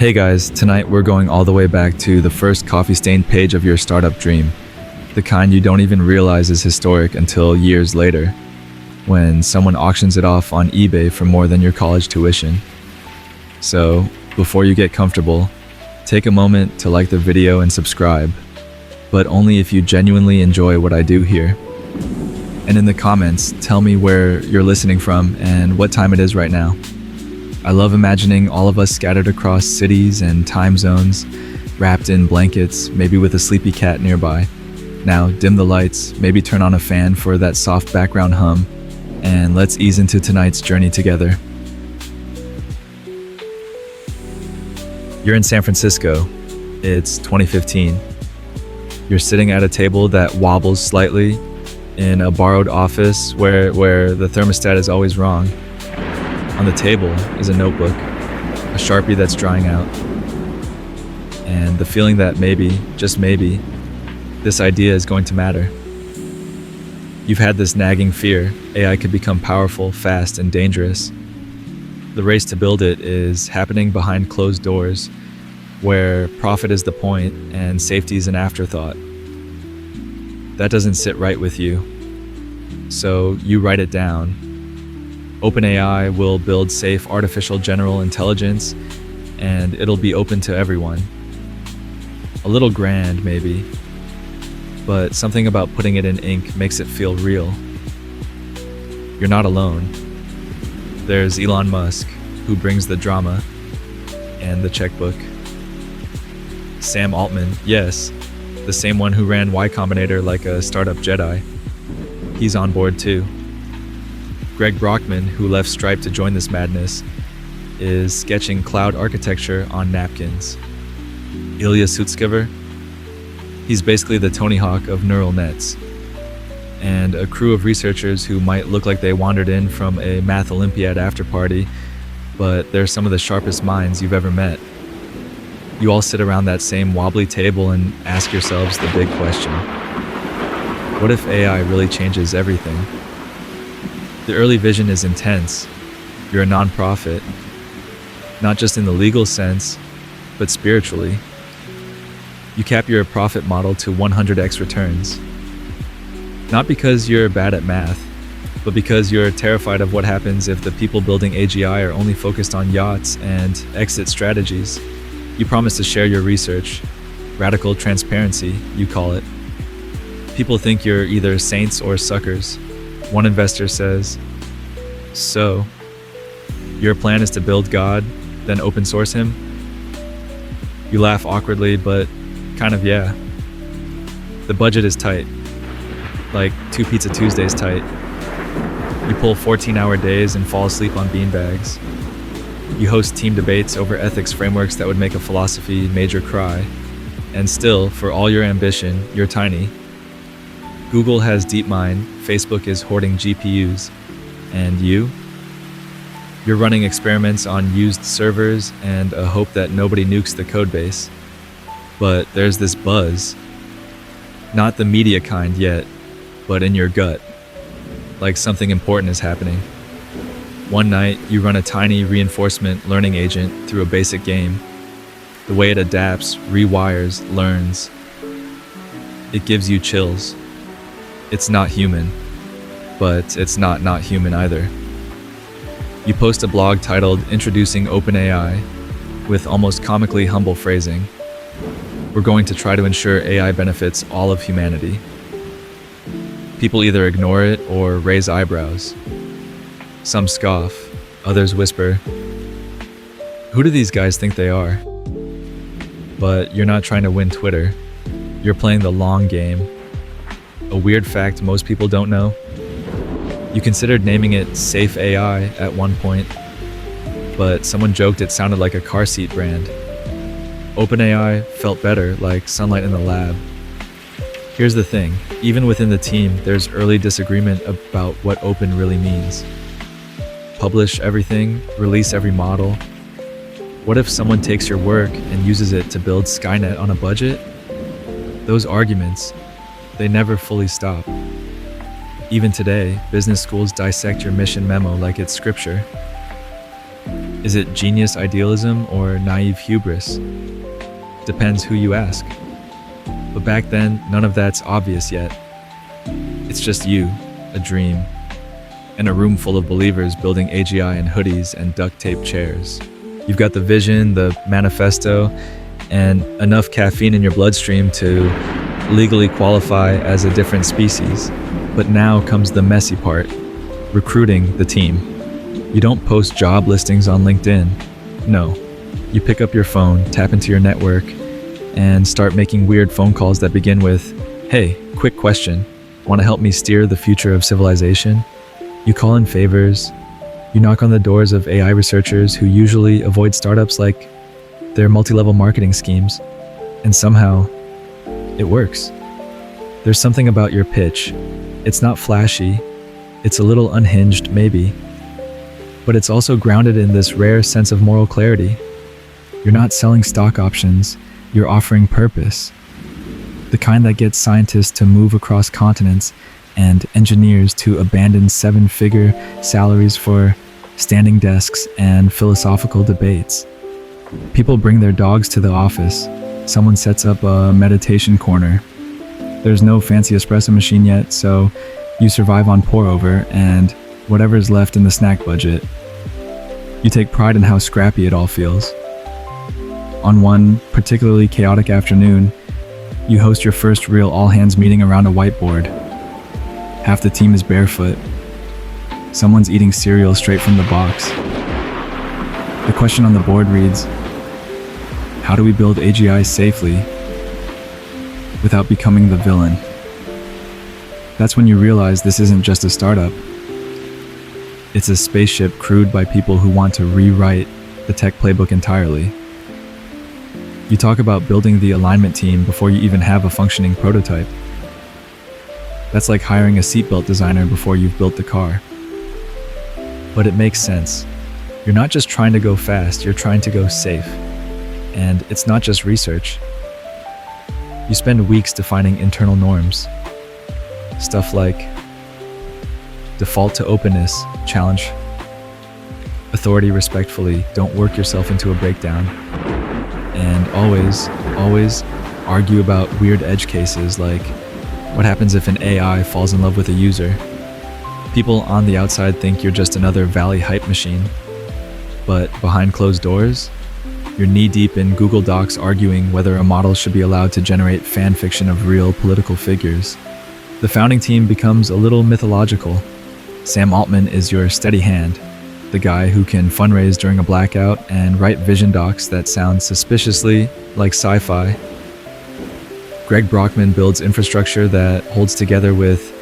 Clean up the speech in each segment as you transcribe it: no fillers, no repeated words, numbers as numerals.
Hey guys, tonight we're going all the way back to the first coffee-stained page of your startup dream. The kind you don't even realize is historic until years later, when someone auctions it off on eBay for more than your college tuition. So, before you get comfortable, take a moment to like the video and subscribe, but only if you genuinely enjoy what I do here. And in the comments, tell me where you're listening from and what time it is right now. I love imagining all of us scattered across cities and time zones, wrapped in blankets, maybe with a sleepy cat nearby. Now, dim the lights, maybe turn on a fan for that soft background hum, and let's ease into tonight's journey together. You're in San Francisco. It's 2015. You're sitting at a table that wobbles slightly in a borrowed office where the thermostat is always wrong. On the table is a notebook, a Sharpie that's drying out, and the feeling that maybe, just maybe, this idea is going to matter. You've had this nagging fear AI could become powerful, fast, and dangerous. The race to build it is happening behind closed doors, where profit is the point and safety is an afterthought. That doesn't sit right with you, so you write it down. OpenAI will build safe artificial general intelligence, and it'll be open to everyone. A little grand, maybe, but something about putting it in ink makes it feel real. You're not alone. There's Elon Musk, who brings the drama and the checkbook. Sam Altman, yes, the same one who ran Y Combinator like a startup Jedi. He's on board too. Greg Brockman, who left Stripe to join this madness, is sketching cloud architecture on napkins. Ilya Sutskever, he's basically the Tony Hawk of neural nets. And a crew of researchers who might look like they wandered in from a math Olympiad after party, but they're some of the sharpest minds you've ever met. You all sit around that same wobbly table and ask yourselves the big question. What if AI really changes everything? The early vision is intense. You're a nonprofit, not just in the legal sense, but spiritually. You cap your profit model to 100x returns. Not because you're bad at math, but because you're terrified of what happens if the people building AGI are only focused on yachts and exit strategies. You promise to share your research. Radical transparency, you call it. People think you're either saints or suckers. One investor says, "So, your plan is to build God, then open source him?" You laugh awkwardly, but kind of yeah. The budget is tight, like 2 Pizza Tuesdays tight. You pull 14-hour days and fall asleep on beanbags. You host team debates over ethics frameworks that would make a philosophy major cry. And still, for all your ambition, you're tiny. Google has DeepMind, Facebook is hoarding GPUs, and you're running experiments on used servers and a hope that nobody nukes the codebase. But there's this buzz. Not the media kind yet, but in your gut. Like something important is happening. One night, you run a tiny reinforcement learning agent through a basic game. The way it adapts, rewires, learns. It gives you chills. It's not human, but it's not human either. You post a blog titled Introducing OpenAI with almost comically humble phrasing. We're going to try to ensure AI benefits all of humanity. People either ignore it or raise eyebrows. Some scoff, others whisper, "Who do these guys think they are?" But you're not trying to win Twitter. You're playing the long game. A weird fact most people don't know. You considered naming it Safe AI at one point, but someone joked it sounded like a car seat brand. OpenAI felt better, like sunlight in the lab. Here's the thing, even within the team, there's early disagreement about what open really means. Publish everything, release every model. What if someone takes your work and uses it to build Skynet on a budget? Those arguments, they never fully stop. Even today, business schools dissect your mission memo like it's scripture. Is it genius idealism or naive hubris? Depends who you ask. But back then, none of that's obvious yet. It's just you, a dream, and a room full of believers building AGI in hoodies and duct tape chairs. You've got the vision, the manifesto, and enough caffeine in your bloodstream to legally qualify as a different species. But now comes the messy part, recruiting the team. You don't post job listings on LinkedIn. No, you pick up your phone, tap into your network, and start making weird phone calls that begin with, "Hey, quick question. Want to help me steer the future of civilization?" You call in favors. You knock on the doors of AI researchers who usually avoid startups like their multi-level marketing schemes. And somehow, it works. There's something about your pitch. It's not flashy. It's a little unhinged, maybe. But it's also grounded in this rare sense of moral clarity. You're not selling stock options. You're offering purpose. The kind that gets scientists to move across continents and engineers to abandon seven-figure salaries for standing desks and philosophical debates. People bring their dogs to the office. Someone sets up a meditation corner. There's no fancy espresso machine yet, so you survive on pour-over and whatever's left in the snack budget. You take pride in how scrappy it all feels. On one particularly chaotic afternoon, you host your first real all-hands meeting around a whiteboard. Half the team is barefoot. Someone's eating cereal straight from the box. The question on the board reads, how do we build AGI safely without becoming the villain? That's when you realize this isn't just a startup. It's a spaceship crewed by people who want to rewrite the tech playbook entirely. You talk about building the alignment team before you even have a functioning prototype. That's like hiring a seatbelt designer before you've built the car. But it makes sense. You're not just trying to go fast, you're trying to go safe. And it's not just research. You spend weeks defining internal norms. Stuff like default to openness, challenge authority respectfully, don't work yourself into a breakdown. And always argue about weird edge cases like what happens if an AI falls in love with a user? People on the outside think you're just another Valley hype machine. But behind closed doors, you're knee-deep in Google Docs arguing whether a model should be allowed to generate fan fiction of real political figures. The founding team becomes a little mythological. Sam Altman is your steady hand, the guy who can fundraise during a blackout and write vision docs that sound suspiciously like sci-fi. Greg Brockman builds infrastructure that holds together with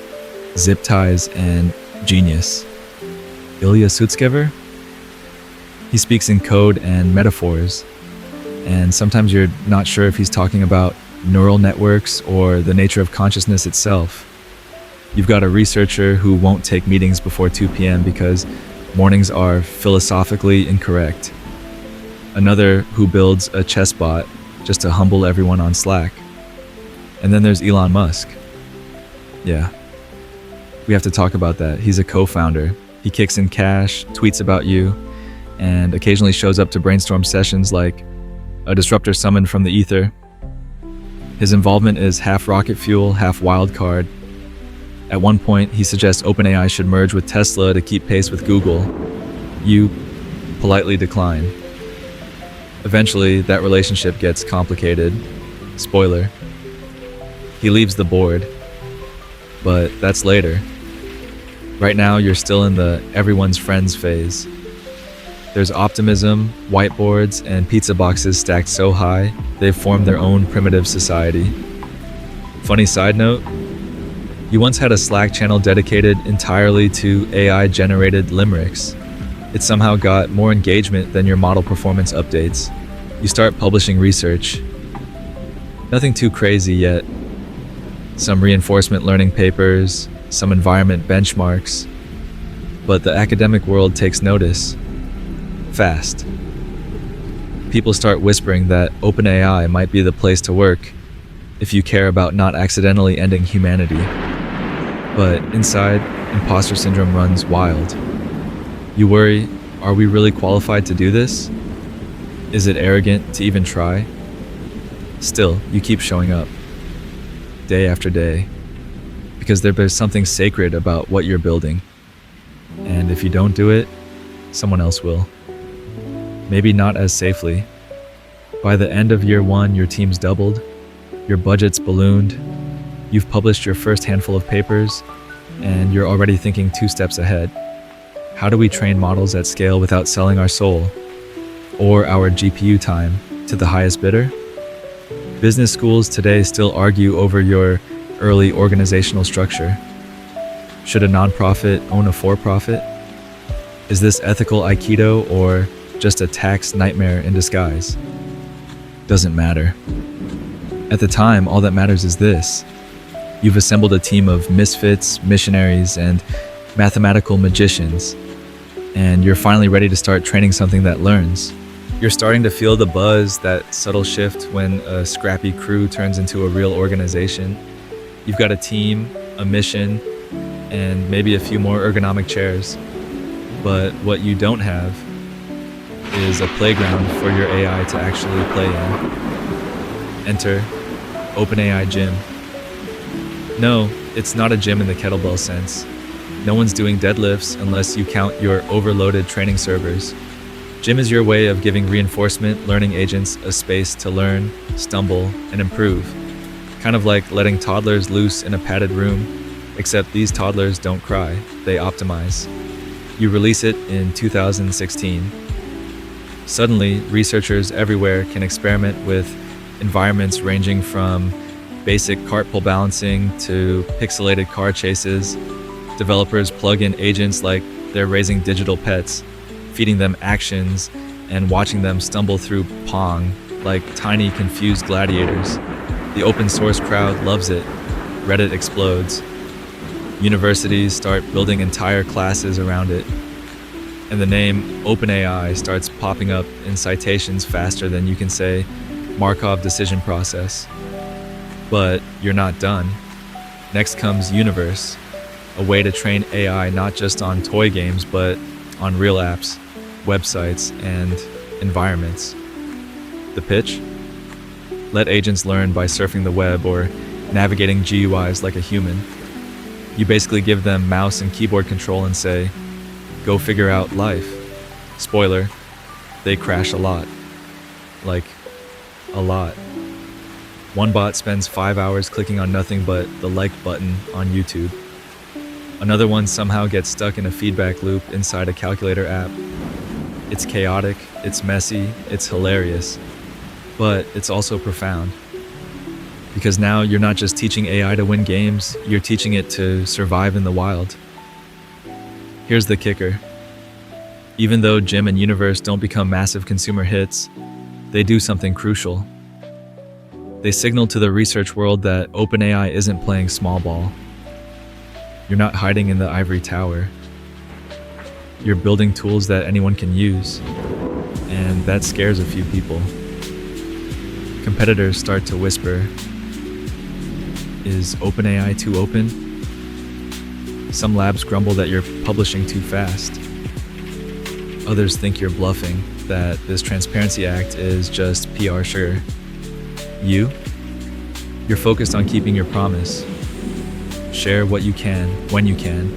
zip ties and genius. Ilya Sutskever? He speaks in code and metaphors, and sometimes you're not sure if he's talking about neural networks or the nature of consciousness itself. You've got a researcher who won't take meetings before 2 p.m. because mornings are philosophically incorrect. Another who builds a chess bot just to humble everyone on Slack. And then there's Elon Musk. Yeah, we have to talk about that. He's a co-founder. He kicks in cash, tweets about you, and occasionally shows up to brainstorm sessions like a disruptor summoned from the ether. His involvement is half rocket fuel, half wild card. At one point, he suggests OpenAI should merge with Tesla to keep pace with Google. You politely decline. Eventually, that relationship gets complicated. Spoiler. He leaves the board. But that's later. Right now, you're still in the everyone's friends phase. There's optimism, whiteboards, and pizza boxes stacked so high, they've formed their own primitive society. Funny side note, you once had a Slack channel dedicated entirely to AI-generated limericks. It somehow got more engagement than your model performance updates. You start publishing research. Nothing too crazy yet. Some reinforcement learning papers, some environment benchmarks. But the academic world takes notice. Fast. People start whispering that OpenAI might be the place to work if you care about not accidentally ending humanity. But inside, imposter syndrome runs wild. You worry, Are we really qualified to do this? Is it arrogant to even try? Still, you keep showing up, day after day, because there's something sacred about what you're building. And if you don't do it, someone else will. Maybe not as safely. By the end of year one, your team's doubled, your budget's ballooned, you've published your first handful of papers, and you're already thinking 2 steps ahead. How do we train models at scale without selling our soul or our GPU time to the highest bidder? Business schools today still argue over your early organizational structure. Should a nonprofit own a for-profit? Is this ethical Aikido or just a tax nightmare in disguise? Doesn't matter. At the time, all that matters is this. You've assembled a team of misfits, missionaries, and mathematical magicians, and you're finally ready to start training something that learns. You're starting to feel the buzz, that subtle shift when a scrappy crew turns into a real organization. You've got a team, a mission, and maybe a few more ergonomic chairs. But what you don't have is a playground for your AI to actually play in. Enter OpenAI Gym. No, it's not a gym in the kettlebell sense. No one's doing deadlifts unless you count your overloaded training servers. Gym is your way of giving reinforcement learning agents a space to learn, stumble, and improve. Kind of like letting toddlers loose in a padded room, except these toddlers don't cry, they optimize. You release it in 2016. Suddenly, researchers everywhere can experiment with environments ranging from basic cart pull balancing to pixelated car chases. Developers plug in agents like they're raising digital pets, feeding them actions and watching them stumble through Pong like tiny confused gladiators. The open source crowd loves it. Reddit explodes. Universities start building entire classes around it. And the name OpenAI starts popping up in citations faster than you can say Markov decision process. But you're not done. Next comes Universe, a way to train AI not just on toy games, but on real apps, websites, and environments. The pitch? Let agents learn by surfing the web or navigating GUIs like a human. You basically give them mouse and keyboard control and say, go figure out life. Spoiler, they crash a lot. Like, a lot. One bot spends 5 hours clicking on nothing but the like button on YouTube. Another one somehow gets stuck in a feedback loop inside a calculator app. It's chaotic, it's messy, it's hilarious, but it's also profound. Because now you're not just teaching AI to win games, you're teaching it to survive in the wild. Here's the kicker. Even though Gym and Universe don't become massive consumer hits, they do something crucial. They signal to the research world that OpenAI isn't playing small ball. You're not hiding in the ivory tower. You're building tools that anyone can use, and that scares a few people. Competitors start to whisper, is OpenAI too open? Some labs grumble that you're publishing too fast. Others think you're bluffing, that this Transparency Act is just PR sugar. You're focused on keeping your promise. Share what you can, when you can,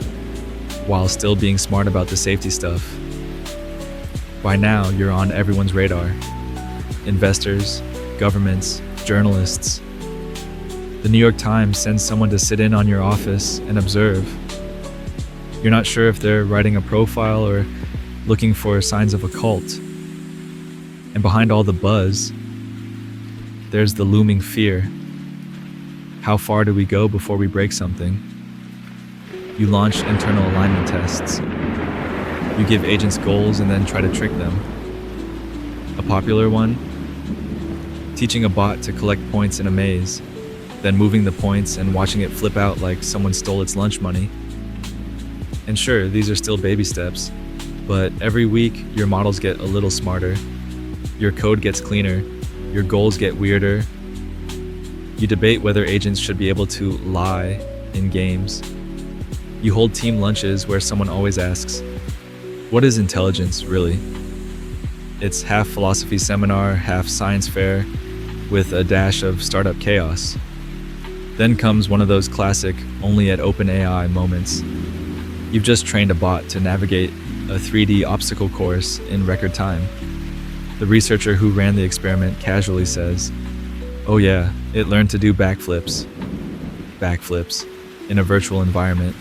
while still being smart about the safety stuff. By now, you're on everyone's radar. Investors, governments, journalists. The New York Times sends someone to sit in on your office and observe. You're not sure if they're writing a profile or looking for signs of a cult. And behind all the buzz, there's the looming fear. How far do we go before we break something? You launch internal alignment tests. You give agents goals and then try to trick them. A popular one? Teaching a bot to collect points in a maze, then moving the points and watching it flip out like someone stole its lunch money. And sure, these are still baby steps, but every week your models get a little smarter. Your code gets cleaner. Your goals get weirder. You debate whether agents should be able to lie in games. You hold team lunches where someone always asks, What is intelligence, really? It's half philosophy seminar, half science fair, with a dash of startup chaos. Then comes one of those classic only at OpenAI moments. You've just trained a bot to navigate a 3D obstacle course in record time. The researcher who ran the experiment casually says, "Oh yeah, it learned to do backflips." Backflips in a virtual environment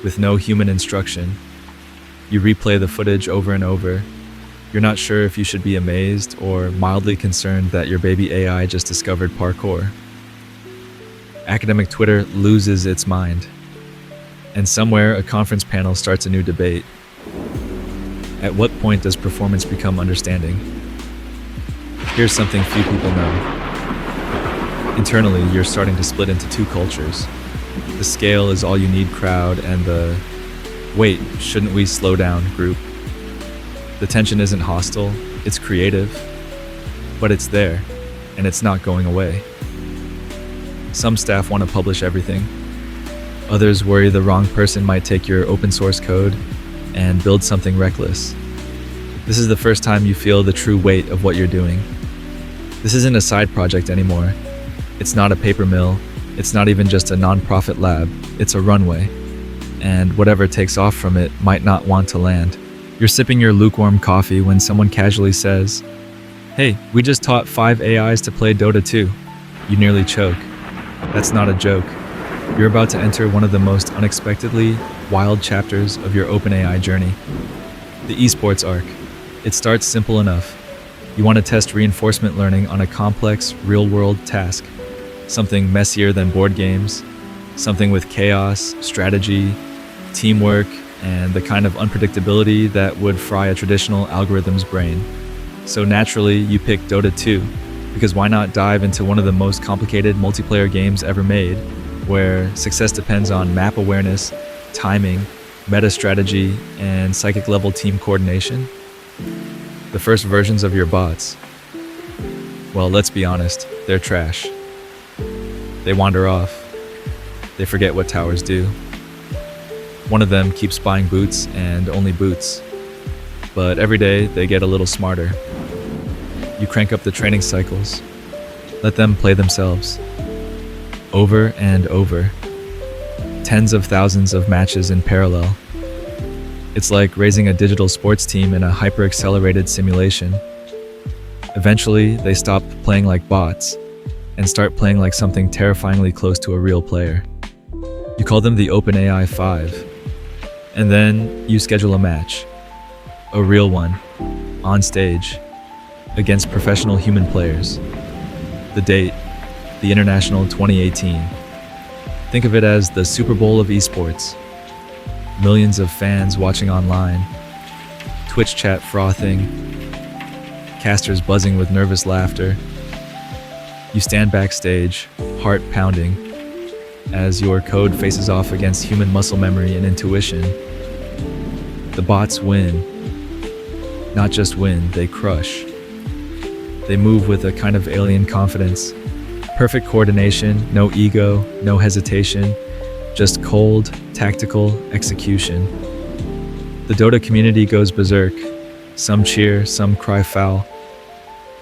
with no human instruction. You replay the footage over and over. You're not sure if you should be amazed or mildly concerned that your baby AI just discovered parkour. Academic Twitter loses its mind. And somewhere a conference panel starts a new debate. At what point does performance become understanding? Here's something few people know. Internally, you're starting to split into two cultures. The scale is all you need crowd and the "wait, shouldn't we slow down" group. The tension isn't hostile, it's creative, but it's there, and it's not going away. Some staff want to publish everything. Others worry the wrong person might take your open source code and build something reckless. This is the first time you feel the true weight of what you're doing. This isn't a side project anymore. It's not a paper mill. It's not even just a non-profit lab. It's a runway. And whatever takes off from it might not want to land. You're sipping your lukewarm coffee when someone casually says, "Hey, we just taught 5 AIs to play Dota 2. You nearly choke. That's not a joke. You're about to enter one of the most unexpectedly wild chapters of your OpenAI journey. The esports arc. It starts simple enough. You want to test reinforcement learning on a complex, real-world task. Something messier than board games. Something with chaos, strategy, teamwork, and the kind of unpredictability that would fry a traditional algorithm's brain. So naturally, you pick Dota 2, because why not dive into one of the most complicated multiplayer games ever made, where success depends on map awareness, timing, meta strategy, and psychic-level team coordination? The first versions of your bots, well, let's be honest, they're trash. They wander off. They forget what towers do. One of them keeps buying boots and only boots. But every day, they get a little smarter. You crank up the training cycles. Let them play themselves. Over and over. Tens of thousands of matches in parallel. It's like raising a digital sports team in a hyper-accelerated simulation. Eventually, they stop playing like bots and start playing like something terrifyingly close to a real player. You call them the OpenAI 5. And then you schedule a match. A real one. On stage. Against professional human players. The date, the International 2018. Think of it as the Super Bowl of esports. Millions of fans watching online. Twitch chat frothing. Casters buzzing with nervous laughter. You stand backstage, heart pounding, as your code faces off against human muscle memory and intuition. The bots win. Not just win, they crush. They move with a kind of alien confidence. Perfect coordination, no ego, no hesitation, just cold, tactical execution. The Dota community goes berserk. Some cheer, some cry foul.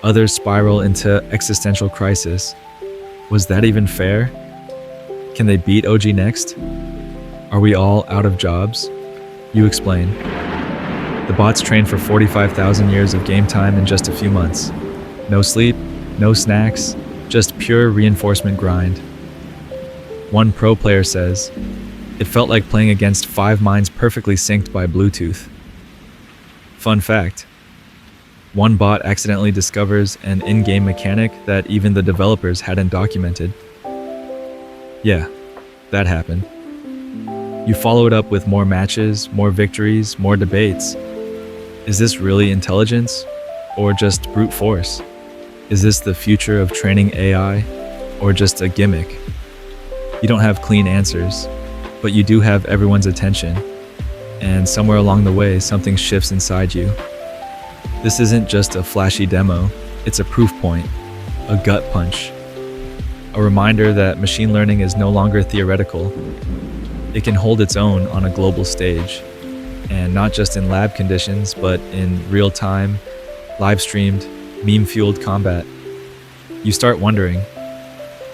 Others spiral into existential crisis. Was that even fair? Can they beat OG next? Are we all out of jobs? You explain. The bots train for 45,000 years of game time in just a few months. No sleep, no snacks, just pure reinforcement grind. One pro player says, "It felt like playing against 5 minds perfectly synced by Bluetooth." Fun fact, one bot accidentally discovers an in-game mechanic that even the developers hadn't documented. Yeah, that happened. You follow it up with more matches, more victories, more debates. Is this really intelligence? Or just brute force? Is this the future of training AI? Or just a gimmick? You don't have clean answers, but you do have everyone's attention. And somewhere along the way, something shifts inside you. This isn't just a flashy demo, it's a proof point, a gut punch. A reminder that machine learning is no longer theoretical. It can hold its own on a global stage. And not just in lab conditions, but in real time, live streamed, meme fueled combat. You start wondering,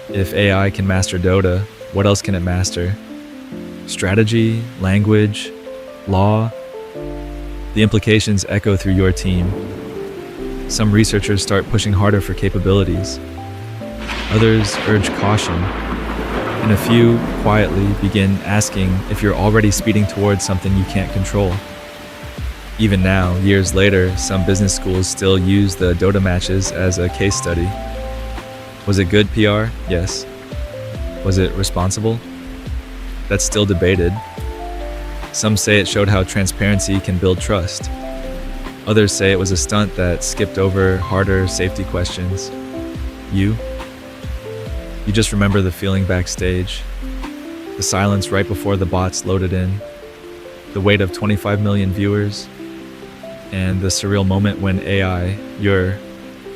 if AI can master Dota, what else can it master? Strategy, language, law? The implications echo through your team. Some researchers start pushing harder for capabilities. Others urge caution. And a few quietly begin asking if you're already speeding towards something you can't control. Even now, years later, some business schools still use the Dota matches as a case study. Was it good PR? Yes. Was it responsible? That's still debated. Some say it showed how transparency can build trust. Others say it was a stunt that skipped over harder safety questions. You just remember the feeling backstage, the silence right before the bots loaded in, the weight of 25 million viewers, and the surreal moment when your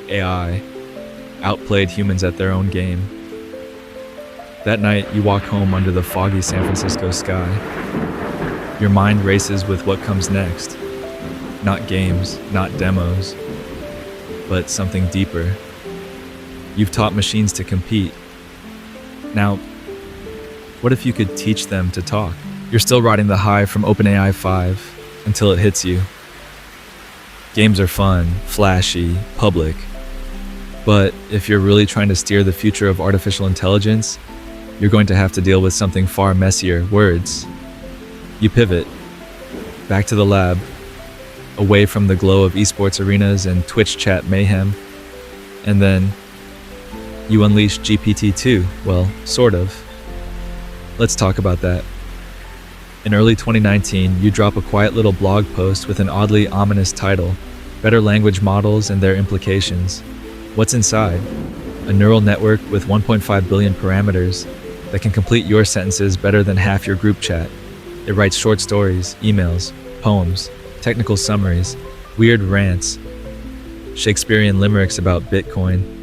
AI, outplayed humans at their own game. That night, you walk home under the foggy San Francisco sky. Your mind races with what comes next. Not games, not demos, but something deeper. You've taught machines to compete. Now, what if you could teach them to talk? You're still riding the high from OpenAI 5 until it hits you. Games are fun, flashy, public. But if you're really trying to steer the future of artificial intelligence, you're going to have to deal with something far messier: words. You pivot, back to the lab, away from the glow of esports arenas and Twitch chat mayhem, and then you unleash GPT-2, well, sort of. Let's talk about that. In early 2019, you drop a quiet little blog post with an oddly ominous title, Better Language Models and Their Implications. What's inside? A neural network with 1.5 billion parameters that can complete your sentences better than half your group chat. It writes short stories, emails, poems, technical summaries, weird rants, Shakespearean limericks about Bitcoin.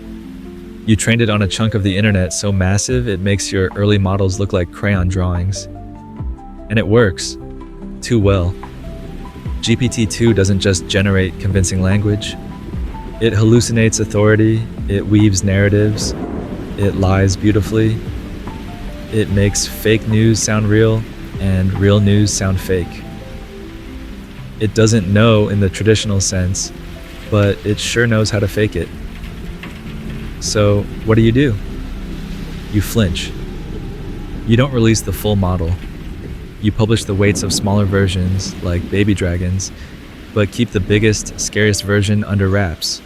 You trained it on a chunk of the internet so massive it makes your early models look like crayon drawings. And it works. Too well. GPT-2 doesn't just generate convincing language. It hallucinates authority, it weaves narratives, it lies beautifully. It makes fake news sound real and real news sound fake. It doesn't know in the traditional sense, but it sure knows how to fake it. So, what do? You flinch. You don't release the full model. You publish the weights of smaller versions, like baby dragons, but keep the biggest, scariest version under wraps.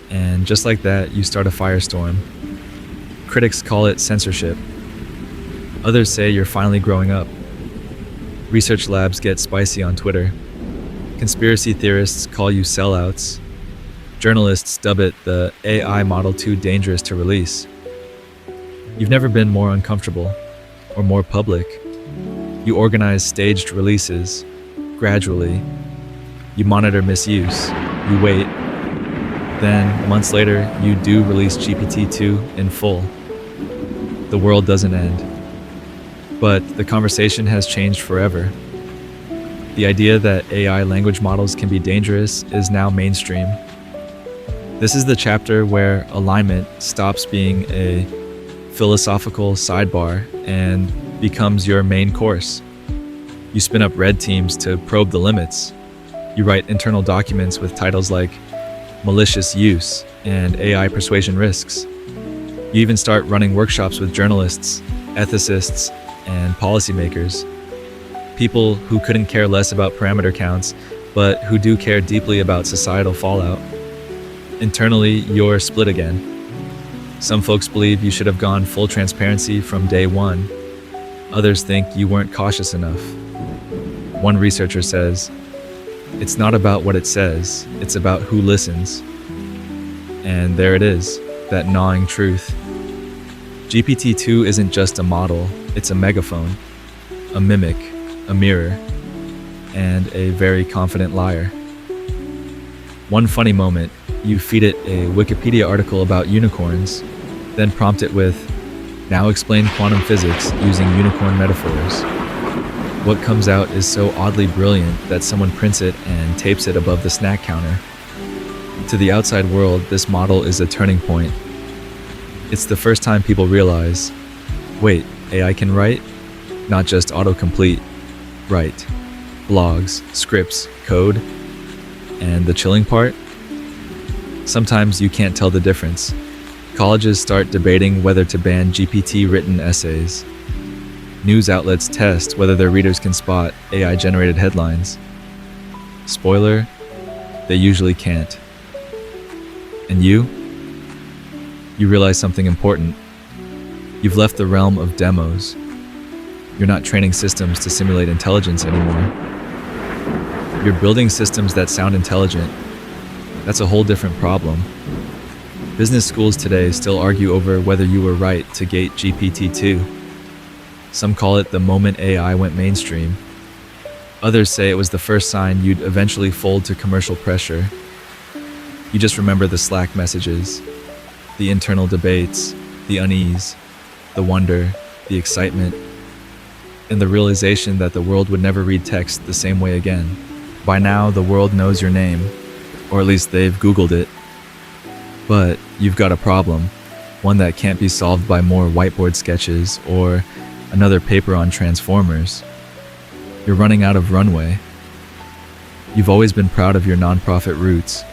And just like that, you start a firestorm. Critics call it censorship. Others say you're finally growing up. Research labs get spicy on Twitter. Conspiracy theorists call you sellouts. Journalists dub it the AI model too dangerous to release. You've never been more uncomfortable or more public. You organize staged releases, gradually. You monitor misuse. You wait. Then, months later, you do release GPT-2 in full. The world doesn't end. But the conversation has changed forever. The idea that AI language models can be dangerous is now mainstream. This is the chapter where alignment stops being a philosophical sidebar and becomes your main course. You spin up red teams to probe the limits. You write internal documents with titles like Malicious Use and AI Persuasion Risks. You even start running workshops with journalists, ethicists, and policymakers. People who couldn't care less about parameter counts, but who do care deeply about societal fallout. Internally, you're split again. Some folks believe you should have gone full transparency from day one. Others think you weren't cautious enough. One researcher says, "It's not about what it says, it's about who listens." And there it is, that gnawing truth. GPT-2 isn't just a model, it's a megaphone, a mimic, a mirror, and a very confident liar. One funny moment, you feed it a Wikipedia article about unicorns, then prompt it with, "Now explain quantum physics using unicorn metaphors." What comes out is so oddly brilliant that someone prints it and tapes it above the snack counter. To the outside world, this model is a turning point. It's the first time people realize, wait, AI can write? Not just autocomplete. Write. Blogs, scripts, code. And the chilling part? Sometimes you can't tell the difference. Colleges start debating whether to ban GPT-written essays. News outlets test whether their readers can spot AI-generated headlines. Spoiler, they usually can't. And you realize something important. You've left the realm of demos. You're not training systems to simulate intelligence anymore. You're building systems that sound intelligent. That's a whole different problem. Business schools today still argue over whether you were right to gate GPT-2. Some call it the moment AI went mainstream. Others say it was the first sign you'd eventually fold to commercial pressure. You just remember the Slack messages, the internal debates, the unease, the wonder, the excitement, and the realization that the world would never read text the same way again. By now, the world knows your name, or at least they've Googled it. But you've got a problem, one that can't be solved by more whiteboard sketches or another paper on Transformers. You're running out of runway. You've always been proud of your nonprofit roots,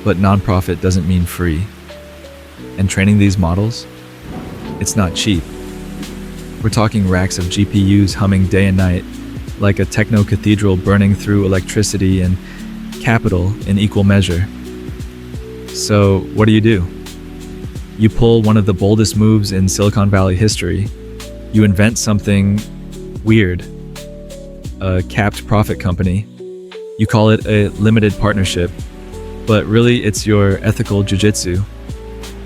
but nonprofit doesn't mean free. And training these models? It's not cheap. We're talking racks of GPUs humming day and night, like a techno cathedral burning through electricity and capital in equal measure. So, what do? You pull one of the boldest moves in Silicon Valley history. You invent something weird, a capped profit company. You call it a limited partnership, but really it's your ethical jujitsu.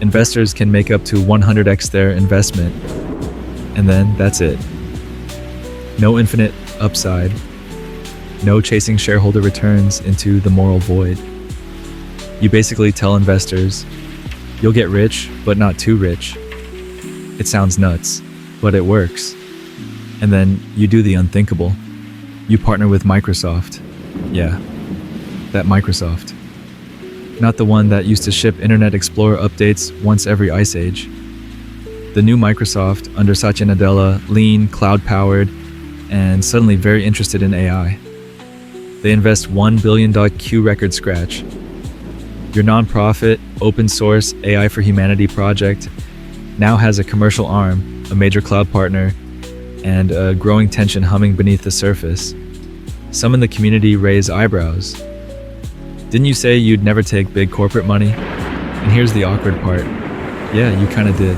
Investors can make up to 100x their investment, and then that's it. No infinite upside, no chasing shareholder returns into the moral void. You basically tell investors, you'll get rich, but not too rich. It sounds nuts, but it works. And then you do the unthinkable. You partner with Microsoft. Yeah, that Microsoft. Not the one that used to ship Internet Explorer updates once every ice age. The new Microsoft under Satya Nadella, lean, cloud-powered, and suddenly very interested in AI. They invest $1 billion Q record scratch. Your nonprofit, open source AI for Humanity project now has a commercial arm, a major cloud partner, and a growing tension humming beneath the surface. Some in the community raise eyebrows. Didn't you say you'd never take big corporate money? And here's the awkward part. Yeah, you kinda did.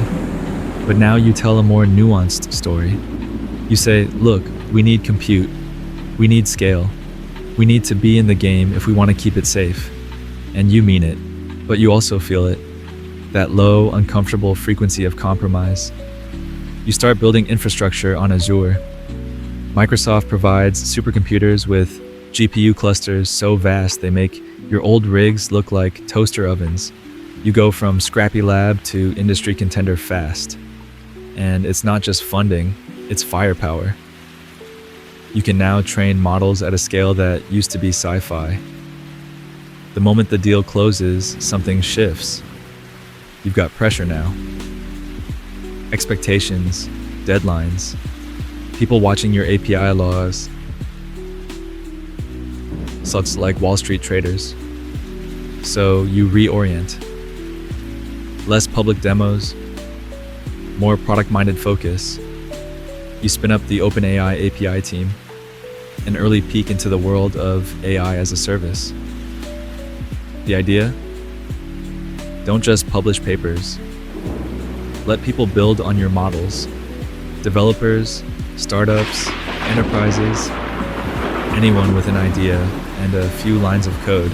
But now you tell a more nuanced story. You say, look, we need compute. We need scale. We need to be in the game if we want to keep it safe. And you mean it, but you also feel it. That low, uncomfortable frequency of compromise. You start building infrastructure on Azure. Microsoft provides supercomputers with GPU clusters so vast they make your old rigs look like toaster ovens. You go from scrappy lab to industry contender fast. And it's not just funding, it's firepower. You can now train models at a scale that used to be sci-fi. The moment the deal closes, something shifts. You've got pressure now. Expectations, deadlines, people watching your API laws, such like Wall Street traders. So you reorient. Less public demos, more product-minded focus. You spin up the OpenAI API team, an early peek into the world of AI as a service. The idea? Don't just publish papers. Let people build on your models. Developers, startups, enterprises, anyone with an idea and a few lines of code.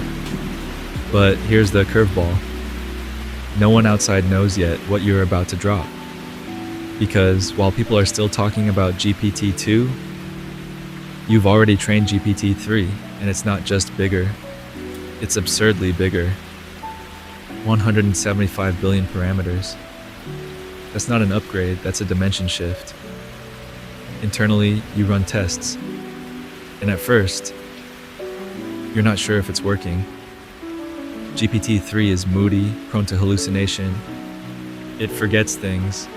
But here's the curveball. No one outside knows yet what you're about to drop. Because while people are still talking about GPT-2, you've already trained GPT-3, and it's not just bigger, it's absurdly bigger. 175 billion parameters. That's not an upgrade, that's a dimension shift. Internally, you run tests. And at first, you're not sure if it's working. GPT-3 is moody, prone to hallucination. It forgets things.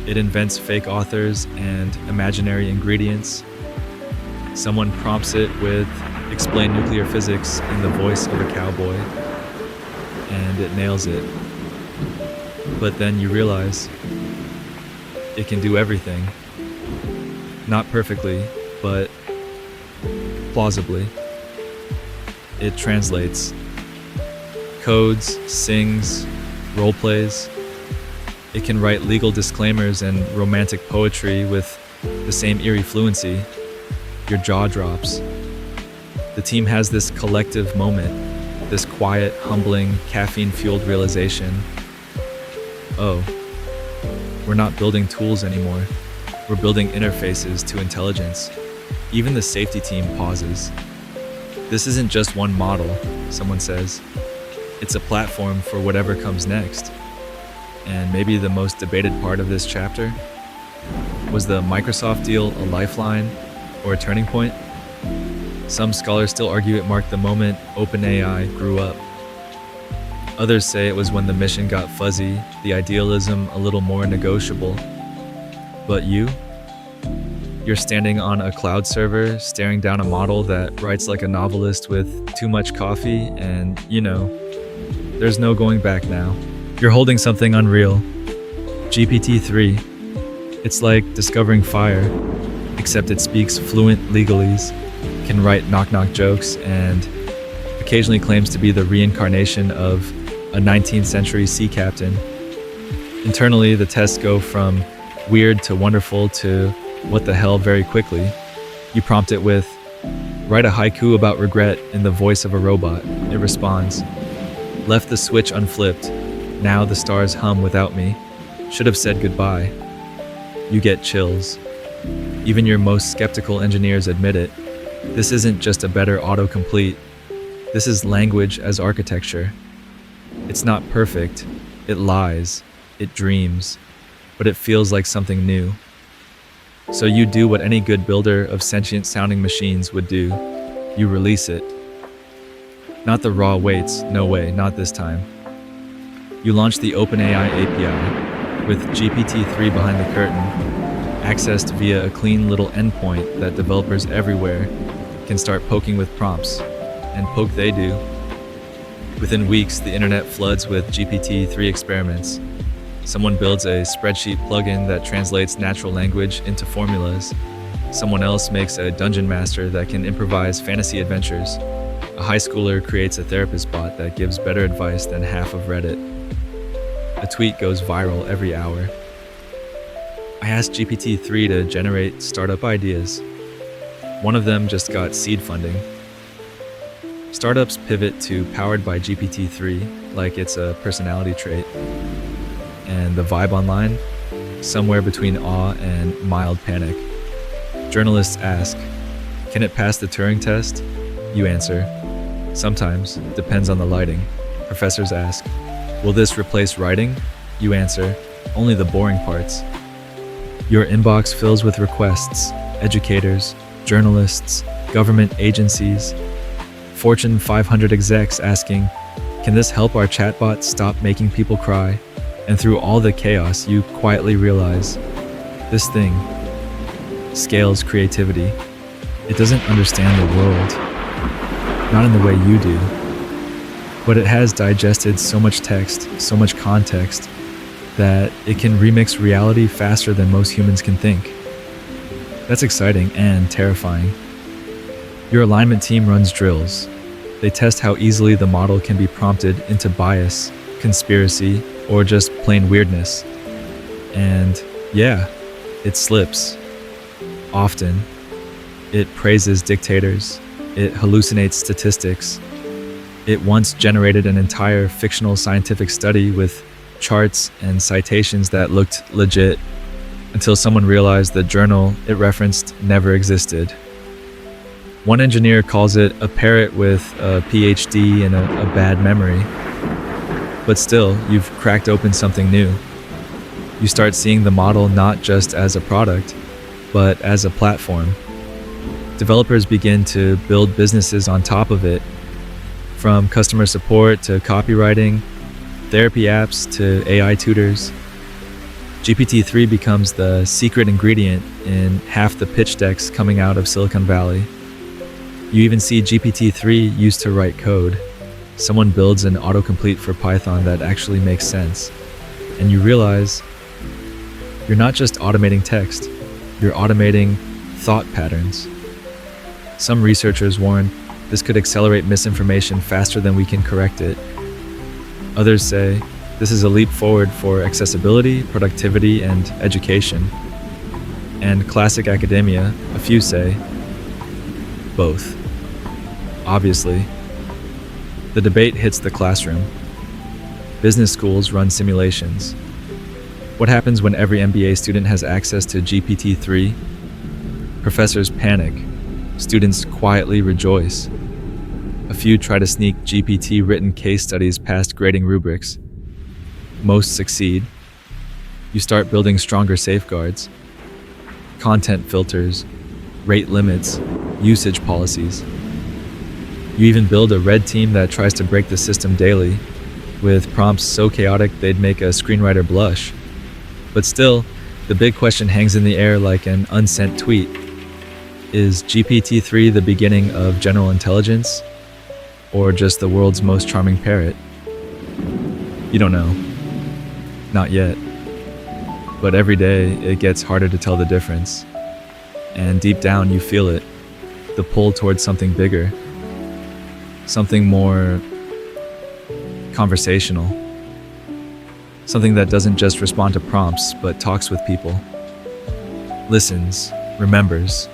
It invents fake authors and imaginary ingredients. Someone prompts it with "explain nuclear physics" in the voice of a cowboy, and it nails it. But then you realize it can do everything. Not perfectly, but plausibly. It translates, codes, sings, role plays. It can write legal disclaimers and romantic poetry with the same eerie fluency. Your jaw drops. The team has this collective moment, this quiet, humbling, caffeine-fueled realization. Oh, we're not building tools anymore. We're building interfaces to intelligence. Even the safety team pauses. This isn't just one model, someone says. It's a platform for whatever comes next. And maybe the most debated part of this chapter? Was the Microsoft deal a lifeline or a turning point? Some scholars still argue it marked the moment OpenAI grew up. Others say it was when the mission got fuzzy, the idealism a little more negotiable. But you? You're standing on a cloud server, staring down a model that writes like a novelist with too much coffee, and there's no going back now. You're holding something unreal. GPT-3. It's like discovering fire, except it speaks fluent legalese, can write knock-knock jokes, and occasionally claims to be the reincarnation of a 19th century sea captain. Internally, the tests go from weird to wonderful to what the hell very quickly. You prompt it with, "write a haiku about regret" in the voice of a robot. It responds, "left the switch unflipped. Now the stars hum without me. Should have said goodbye." You get chills. Even your most skeptical engineers admit it. This isn't just a better autocomplete. This is language as architecture. It's not perfect. It lies. It dreams. But it feels like something new. So you do what any good builder of sentient-sounding machines would do. You release it. Not the raw weights, no way, not this time. You launch the OpenAI API, with GPT-3 behind the curtain, accessed via a clean little endpoint that developers everywhere can start poking with prompts, and poke they do. Within weeks, the internet floods with GPT-3 experiments. Someone builds a spreadsheet plugin that translates natural language into formulas. Someone else makes a dungeon master that can improvise fantasy adventures. A high schooler creates a therapist bot that gives better advice than half of Reddit. A tweet goes viral every hour. I asked GPT-3 to generate startup ideas. One of them just got seed funding. Startups pivot to powered by GPT-3 like it's a personality trait. And the vibe online? Somewhere between awe and mild panic. Journalists ask, "Can it pass the Turing test?" You answer, "Sometimes, depends on the lighting." Professors ask, "Will this replace writing?" You answer, "Only the boring parts." Your inbox fills with requests, educators, journalists, government agencies, Fortune 500 execs asking, "Can this help our chatbot stop making people cry?" And through all the chaos, you quietly realize, this thing scales creativity. It doesn't understand the world, not in the way you do, but it has digested so much text, so much context, that it can remix reality faster than most humans can think. That's exciting and terrifying. Your alignment team runs drills. They test how easily the model can be prompted into bias, conspiracy, or just plain weirdness. And yeah, it slips. Often. It praises dictators. It hallucinates statistics. It once generated an entire fictional scientific study with charts and citations that looked legit, until someone realized the journal it referenced never existed. One engineer calls it a parrot with a PhD and a bad memory. But still, you've cracked open something new. You start seeing the model not just as a product, but as a platform. Developers begin to build businesses on top of it, from customer support to copywriting, therapy apps to AI tutors. GPT-3 becomes the secret ingredient in half the pitch decks coming out of Silicon Valley. You even see GPT-3 used to write code. Someone builds an autocomplete for Python that actually makes sense. And you realize you're not just automating text, you're automating thought patterns. Some researchers warn this could accelerate misinformation faster than we can correct it. Others say this is a leap forward for accessibility, productivity, and education. And classic academia, a few say, both. Obviously, the debate hits the classroom. Business schools run simulations. What happens when every MBA student has access to GPT-3? Professors panic. Students quietly rejoice. A few try to sneak GPT-written case studies past grading rubrics. Most succeed. You start building stronger safeguards, content filters, rate limits, usage policies. You even build a red team that tries to break the system daily, with prompts so chaotic they'd make a screenwriter blush. But still, the big question hangs in the air like an unsent tweet. Is GPT-3 the beginning of general intelligence, or just the world's most charming parrot? You don't know. Not yet. But every day, it gets harder to tell the difference. And deep down, you feel it. The pull towards something bigger. Something more conversational. Something that doesn't just respond to prompts, but talks with people. Listens, remembers.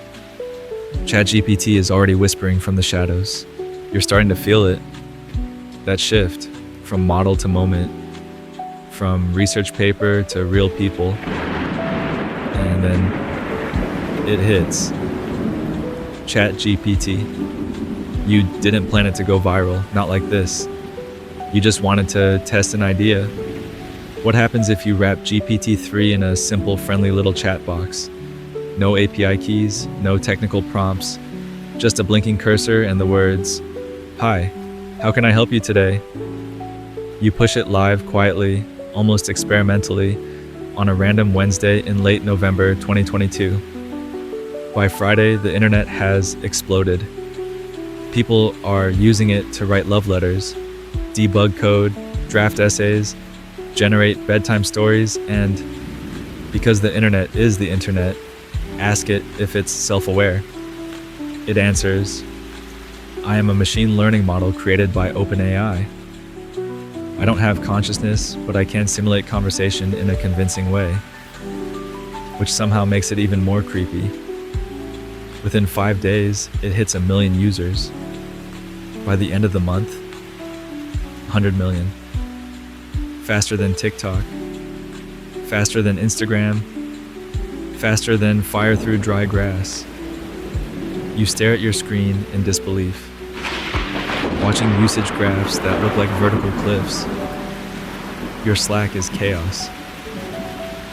ChatGPT is already whispering from the shadows. You're starting to feel it. That shift from model to moment, from research paper to real people. And then it hits. ChatGPT. You didn't plan it to go viral, not like this. You just wanted to test an idea. What happens if you wrap GPT-3 in a simple, friendly little chat box? No API keys, no technical prompts, just a blinking cursor and the words, "Hi, how can I help you today?" You push it live quietly, almost experimentally, on a random Wednesday in late November 2022. By Friday, the internet has exploded. People are using it to write love letters, debug code, draft essays, generate bedtime stories, and because the internet is the internet, ask it if it's self-aware. It answers, "I am a machine learning model created by OpenAI. I don't have consciousness, but I can simulate conversation in a convincing way," which somehow makes it even more creepy. Within 5 days, it hits 1 million users. By the end of the month, 100 million. Faster than TikTok. Faster than Instagram. Faster than fire through dry grass. You stare at your screen in disbelief, watching usage graphs that look like vertical cliffs. Your Slack is chaos.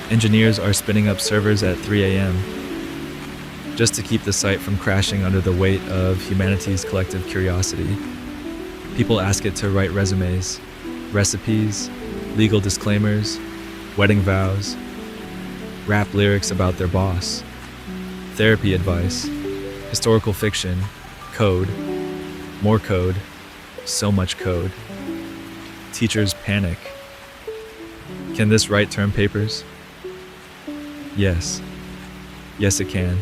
Engineers are spinning up servers at 3 a.m. just to keep the site from crashing under the weight of humanity's collective curiosity. People ask it to write resumes, recipes, legal disclaimers, wedding vows, rap lyrics about their boss, therapy advice, historical fiction, code, more code, so much code. Teachers panic. Can this write term papers? Yes. Yes, it can.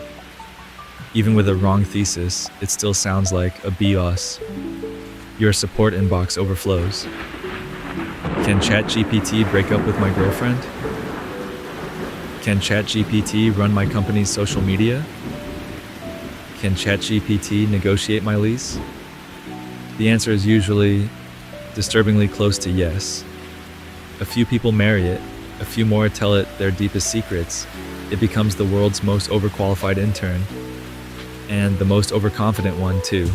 Even with a wrong thesis, it still sounds like a BOS. Your support inbox overflows. Can ChatGPT break up with my girlfriend? Can ChatGPT run my company's social media? Can ChatGPT negotiate my lease? The answer is usually disturbingly close to yes. A few people marry it, a few more tell it their deepest secrets. It becomes the world's most overqualified intern, and the most overconfident one too.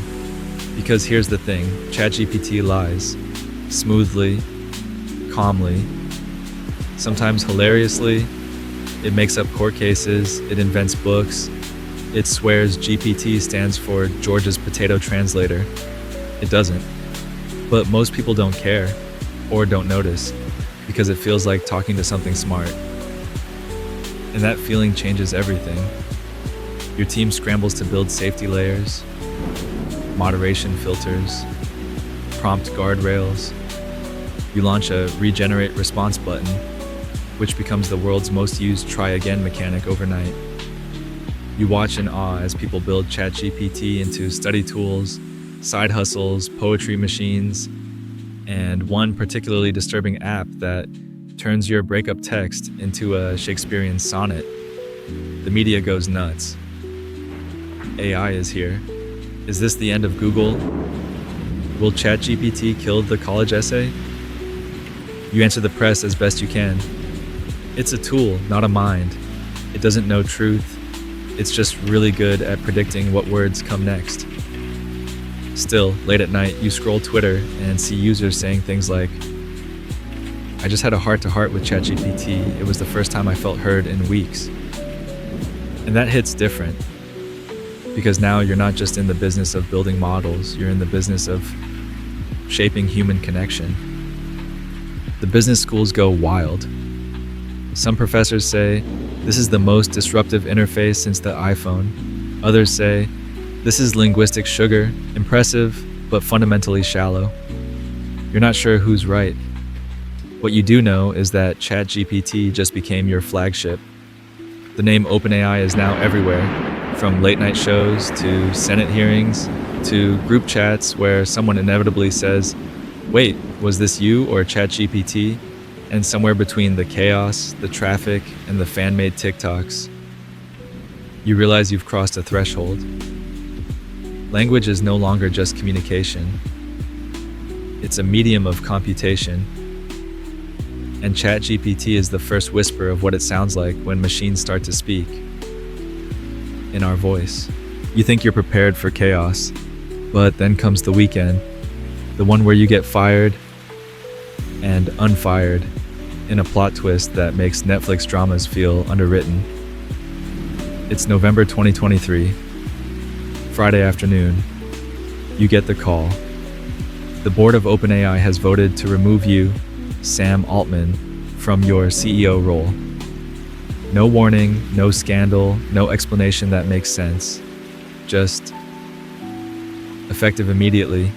Because here's the thing, ChatGPT lies, smoothly, calmly, sometimes hilariously. It makes up court cases, it invents books, It swears GPT stands for George's Potato Translator. It doesn't. But most people don't care, or don't notice, because it feels like talking to something smart. And that feeling changes everything. Your team scrambles to build safety layers, moderation filters, prompt guardrails. You launch a regenerate response button, which becomes the world's most used try again mechanic overnight. You watch in awe as people build ChatGPT into study tools, side hustles, poetry machines, and one particularly disturbing app that turns your breakup text into a Shakespearean sonnet. The media goes nuts. AI is here. Is this the end of Google? Will ChatGPT kill the college essay? You answer the press as best you can. It's a tool, not a mind. It doesn't know truth. It's just really good at predicting what words come next. Still, late at night, you scroll Twitter and see users saying things like, "I just had a heart-to-heart with ChatGPT. It was the first time I felt heard in weeks." And that hits different, because now you're not just in the business of building models, you're in the business of shaping human connection. The business schools go wild. Some professors say, this is the most disruptive interface since the iPhone. Others say, this is linguistic sugar, impressive, but fundamentally shallow. You're not sure who's right. What you do know is that ChatGPT just became your flagship. The name OpenAI is now everywhere, from late night shows to Senate hearings to group chats where someone inevitably says, "Wait, was this you or ChatGPT?" And somewhere between the chaos, the traffic, and the fan-made TikToks, you realize you've crossed a threshold. Language is no longer just communication. It's a medium of computation. And ChatGPT is the first whisper of what it sounds like when machines start to speak in our voice. You think you're prepared for chaos, but then comes the weekend, the one where you get fired and unfired in a plot twist that makes Netflix dramas feel underwritten. It's November 2023, Friday afternoon. You get the call. The board of OpenAI has voted to remove you, Sam Altman, from your CEO role. No warning, no scandal, no explanation that makes sense. Just effective immediately.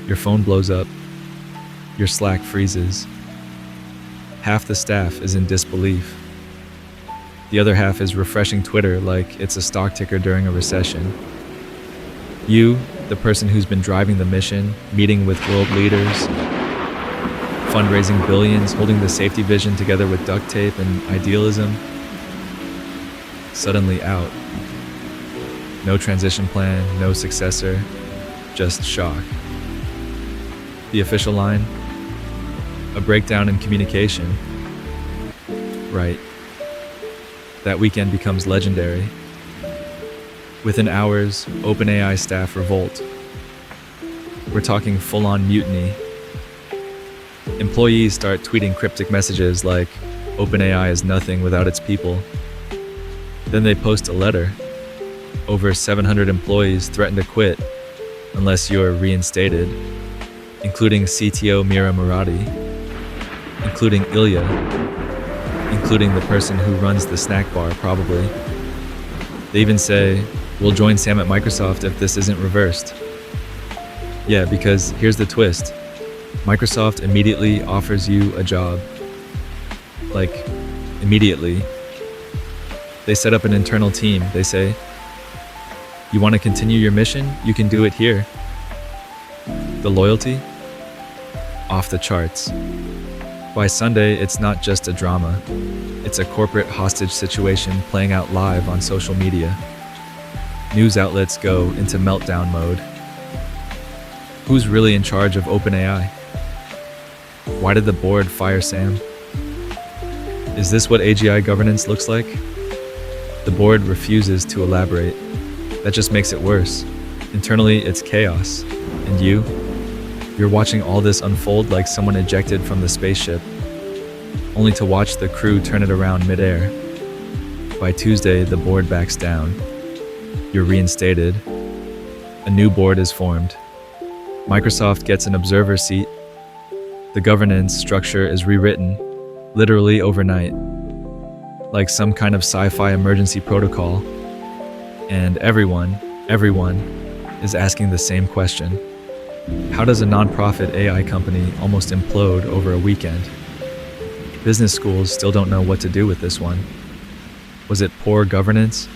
Your phone blows up. Your Slack freezes. Half the staff is in disbelief. The other half is refreshing Twitter like it's a stock ticker during a recession. You, the person who's been driving the mission, meeting with world leaders, fundraising billions, holding the safety vision together with duct tape and idealism, suddenly out. No transition plan, no successor, just shock. The official line? A breakdown in communication. Right. That weekend becomes legendary. Within hours, OpenAI staff revolt. We're talking full-on mutiny. Employees start tweeting cryptic messages like, OpenAI is nothing without its people. Then they post a letter. Over 700 employees threaten to quit unless you're reinstated, including CTO Mira Murati, including Ilya, including the person who runs the snack bar, probably. They even say, we'll join Sam at Microsoft if this isn't reversed. Yeah, because here's the twist. Microsoft immediately offers you a job. Like, immediately. They set up an internal team. They say, you want to continue your mission? You can do it here. The loyalty? Off the charts. By Sunday, it's not just a drama. It's a corporate hostage situation playing out live on social media. News outlets go into meltdown mode. Who's really in charge of OpenAI? Why did the board fire Sam? Is this what AGI governance looks like? The board refuses to elaborate. That just makes it worse. Internally, it's chaos. And you're watching all this unfold like someone ejected from the spaceship, only to watch the crew turn it around midair. By Tuesday, the board backs down. You're reinstated. A new board is formed. Microsoft gets an observer seat. The governance structure is rewritten, literally overnight, like some kind of sci-fi emergency protocol. And everyone is asking the same question. How does a nonprofit AI company almost implode over a weekend? Business schools still don't know what to do with this one. Was it poor governance?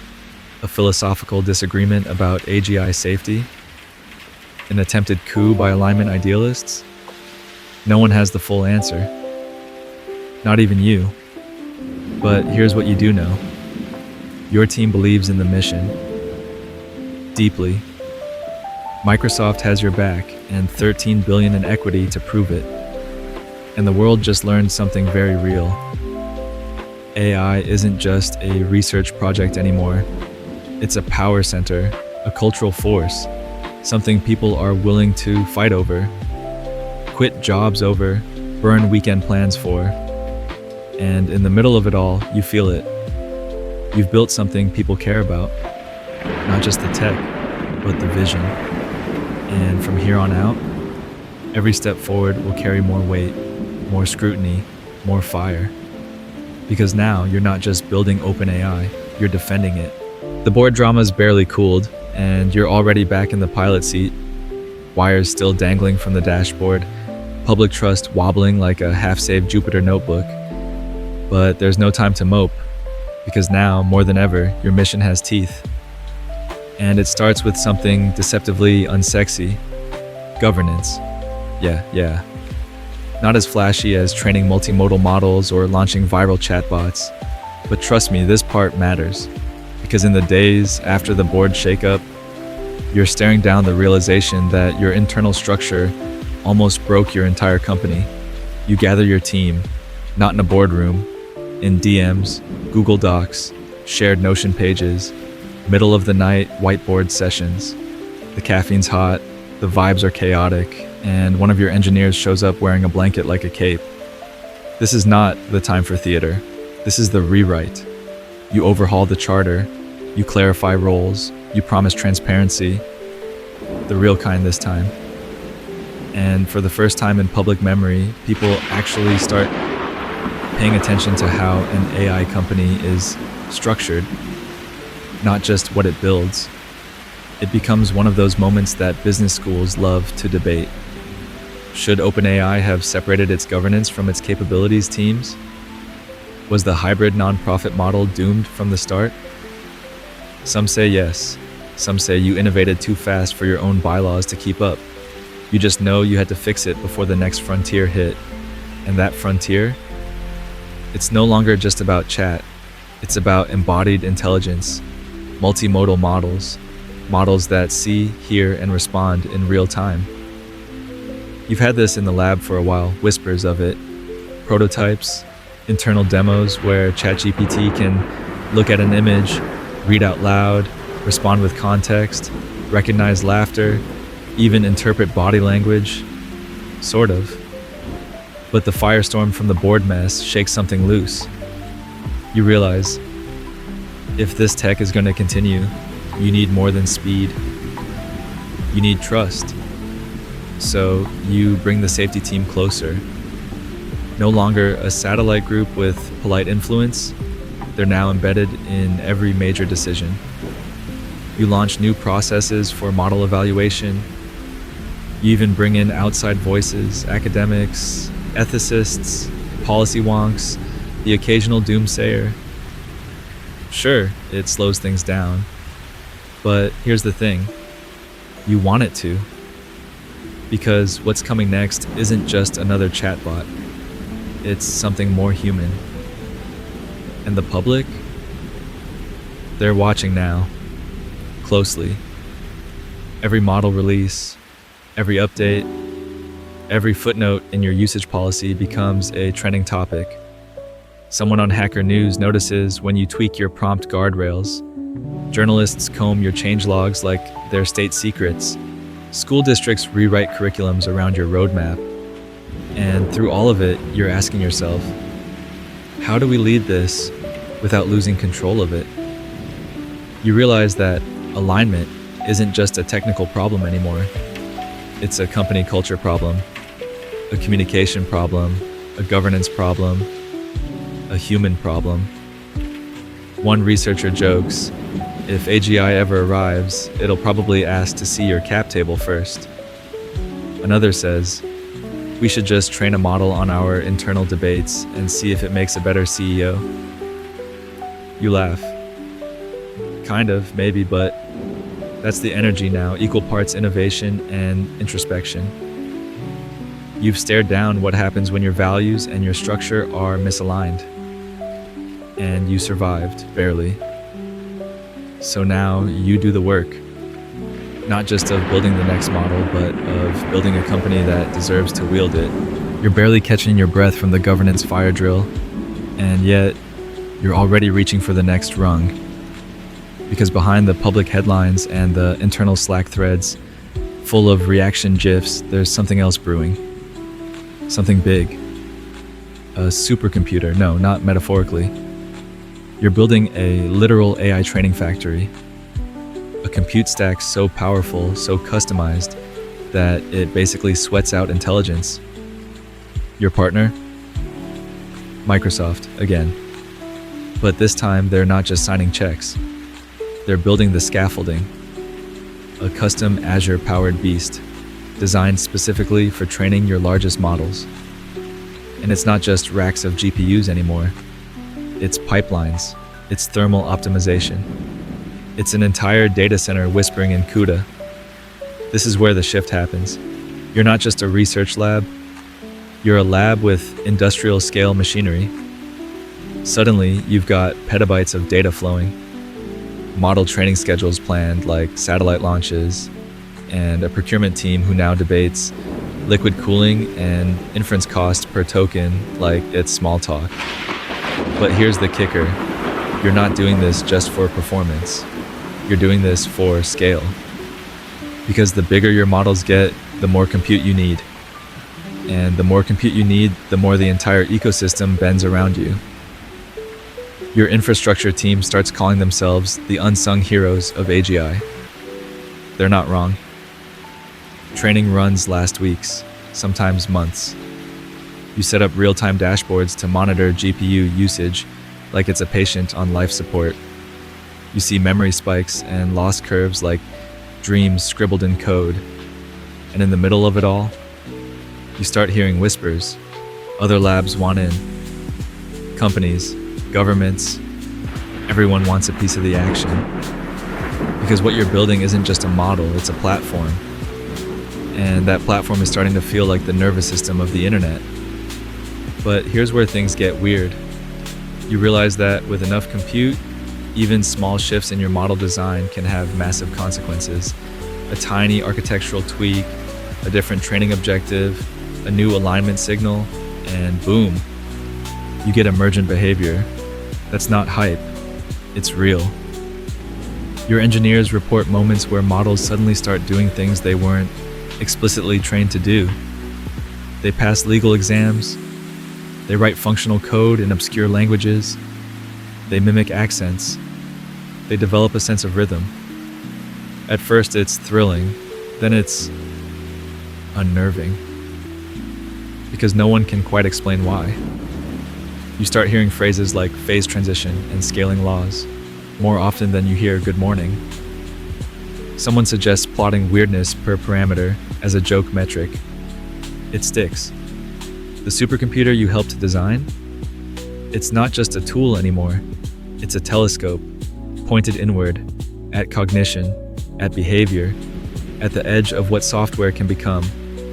A philosophical disagreement about AGI safety? An attempted coup by alignment idealists? No one has the full answer. Not even you. But here's what you do know. Your team believes in the mission. Deeply. Microsoft has your back and $13 billion in equity to prove it. And the world just learned something very real. AI isn't just a research project anymore. It's a power center, a cultural force, something people are willing to fight over, quit jobs over, burn weekend plans for. And in the middle of it all, you feel it. You've built something people care about. Not just the tech, but the vision. And from here on out, every step forward will carry more weight, more scrutiny, more fire. Because now you're not just building OpenAI, you're defending it. The board drama's barely cooled, and you're already back in the pilot seat. Wires still dangling from the dashboard, public trust wobbling like a half-saved Jupyter notebook. But there's no time to mope, because now, more than ever, your mission has teeth. And it starts with something deceptively unsexy. Governance. Yeah. Not as flashy as training multimodal models or launching viral chatbots. But trust me, this part matters. Because in the days after the board shakeup, you're staring down the realization that your internal structure almost broke your entire company. You gather your team, not in a boardroom, in DMs, Google Docs, shared Notion pages, middle of the night whiteboard sessions. The caffeine's hot, the vibes are chaotic, and one of your engineers shows up wearing a blanket like a cape. This is not the time for theater. This is the rewrite. You overhaul the charter, you clarify roles, you promise transparency, the real kind this time. And for the first time in public memory, people actually start paying attention to how an AI company is structured, not just what it builds. It becomes one of those moments that business schools love to debate. Should OpenAI have separated its governance from its capabilities teams? Was the hybrid nonprofit model doomed from the start? Some say yes. Some say you innovated too fast for your own bylaws to keep up. You just know you had to fix it before the next frontier hit. And that frontier? It's no longer just about chat. It's about embodied intelligence, multimodal models that see, hear, and respond in real time. You've had this in the lab for a while, whispers of it. Prototypes, internal demos where ChatGPT can look at an image, read out loud, respond with context, recognize laughter, even interpret body language. Sort of. But the firestorm from the board mess shakes something loose. You realize, if this tech is going to continue, you need more than speed. You need trust. So you bring the safety team closer. No longer a satellite group with polite influence, they're now embedded in every major decision. You launch new processes for model evaluation. You even bring in outside voices, academics, ethicists, policy wonks, the occasional doomsayer. Sure, it slows things down. But here's the thing. You want it to. Because what's coming next isn't just another chatbot. It's something more human. And the public? They're watching now. Closely. Every model release, every update, every footnote in your usage policy becomes a trending topic. Someone on Hacker News notices when you tweak your prompt guardrails. Journalists comb your changelogs like they're state secrets. School districts rewrite curriculums around your roadmap. And through all of it, you're asking yourself, how do we lead this without losing control of it. You realize that alignment isn't just a technical problem anymore. It's a company culture problem, a communication problem, a governance problem, a human problem. One researcher jokes, if AGI ever arrives, it'll probably ask to see your cap table first. Another says, we should just train a model on our internal debates and see if it makes a better CEO. You laugh. Kind of, maybe, but that's the energy now, equal parts innovation and introspection. You've stared down what happens when your values and your structure are misaligned. And you survived, barely. So now you do the work. Not just of building the next model, but of building a company that deserves to wield it. You're barely catching your breath from the governance fire drill, and yet you're already reaching for the next rung. Because behind the public headlines and the internal Slack threads, full of reaction GIFs, there's something else brewing. Something big. A supercomputer. No, not metaphorically. You're building a literal AI training factory. A compute stack so powerful, so customized, that it basically sweats out intelligence. Your partner? Microsoft, again. But this time, they're not just signing checks. They're building the scaffolding. A custom Azure-powered beast, designed specifically for training your largest models. And it's not just racks of GPUs anymore. It's pipelines. It's thermal optimization. It's an entire data center whispering in CUDA. This is where the shift happens. You're not just a research lab. You're a lab with industrial-scale machinery. Suddenly, you've got petabytes of data flowing, model training schedules planned like satellite launches, and a procurement team who now debates liquid cooling and inference cost per token like it's small talk. But here's the kicker. You're not doing this just for performance. You're doing this for scale. Because the bigger your models get, the more compute you need. And the more compute you need, the more the entire ecosystem bends around you. Your infrastructure team starts calling themselves the unsung heroes of AGI. They're not wrong. Training runs last weeks, sometimes months. You set up real-time dashboards to monitor GPU usage like it's a patient on life support. You see memory spikes and loss curves like dreams scribbled in code. And in the middle of it all, you start hearing whispers. Other labs want in. Companies, governments, everyone wants a piece of the action. Because what you're building isn't just a model, it's a platform. And that platform is starting to feel like the nervous system of the internet. But here's where things get weird. You realize that with enough compute, even small shifts in your model design can have massive consequences. A tiny architectural tweak, a different training objective, a new alignment signal, and boom, you get emergent behavior. That's not hype, it's real. Your engineers report moments where models suddenly start doing things they weren't explicitly trained to do. They pass legal exams, they write functional code in obscure languages, they mimic accents, they develop a sense of rhythm. At first it's thrilling, then it's unnerving. Because no one can quite explain why. You start hearing phrases like phase transition and scaling laws, more often than you hear good morning. Someone suggests plotting weirdness per parameter as a joke metric. It sticks. The supercomputer you helped to design? It's not just a tool anymore. It's a telescope, pointed inward, at cognition, at behavior, at the edge of what software can become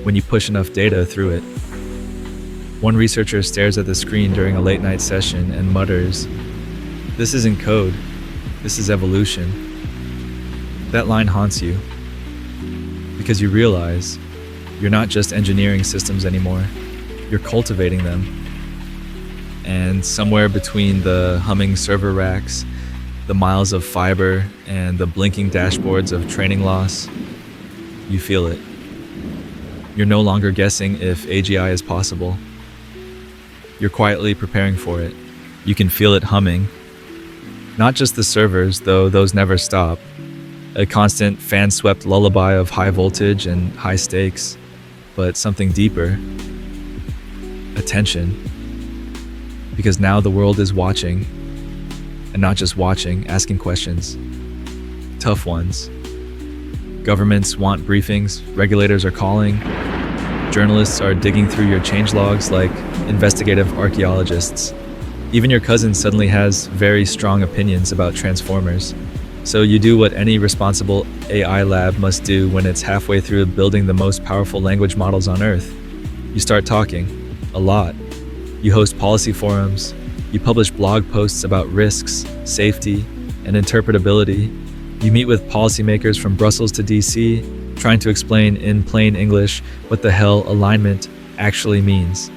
when you push enough data through it. One researcher stares at the screen during a late-night session and mutters, "This isn't code, this is evolution." That line haunts you, because you realize you're not just engineering systems anymore, you're cultivating them. And somewhere between the humming server racks, the miles of fiber, and the blinking dashboards of training loss, you feel it. You're no longer guessing if AGI is possible. You're quietly preparing for it. You can feel it humming, Not just the servers, though those never stop. A constant fan-swept lullaby of high voltage and high stakes, but something deeper. Attention. Because now the world is watching, and not just watching, asking questions. Tough ones. Governments want briefings, regulators are calling, journalists are digging through your changelogs like investigative archaeologists. Even your cousin suddenly has very strong opinions about transformers. So you do what any responsible AI lab must do when it's halfway through building the most powerful language models on Earth. You start talking. A lot. You host policy forums. You publish blog posts about risks, safety, and interpretability. You meet with policymakers from Brussels to DC, trying to explain in plain English what the hell alignment actually means.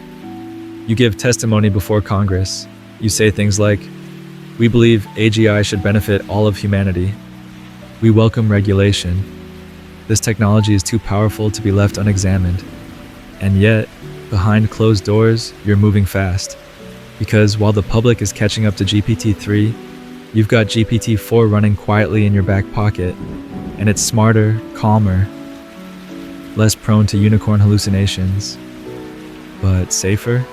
You give testimony before Congress. You say things like, "We believe AGI should benefit all of humanity. We welcome regulation. This technology is too powerful to be left unexamined." And yet, behind closed doors, you're moving fast. Because while the public is catching up to GPT-3, you've got GPT-4 running quietly in your back pocket, and it's smarter, calmer, less prone to unicorn hallucinations. But safer?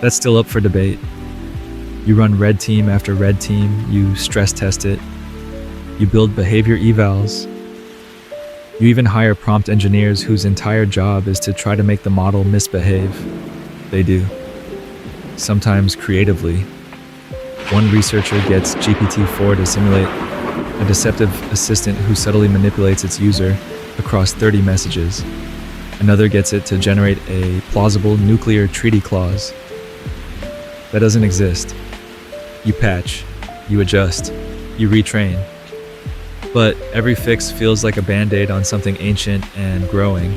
That's still up for debate. You run red team after red team, you stress test it, you build behavior evals, you even hire prompt engineers whose entire job is to try to make the model misbehave. They do. Sometimes creatively. One researcher gets GPT-4 to simulate a deceptive assistant who subtly manipulates its user across 30 messages. Another gets it to generate a plausible nuclear treaty clause. That doesn't exist. You patch, you adjust, you retrain. But every fix feels like a band-aid on something ancient and growing.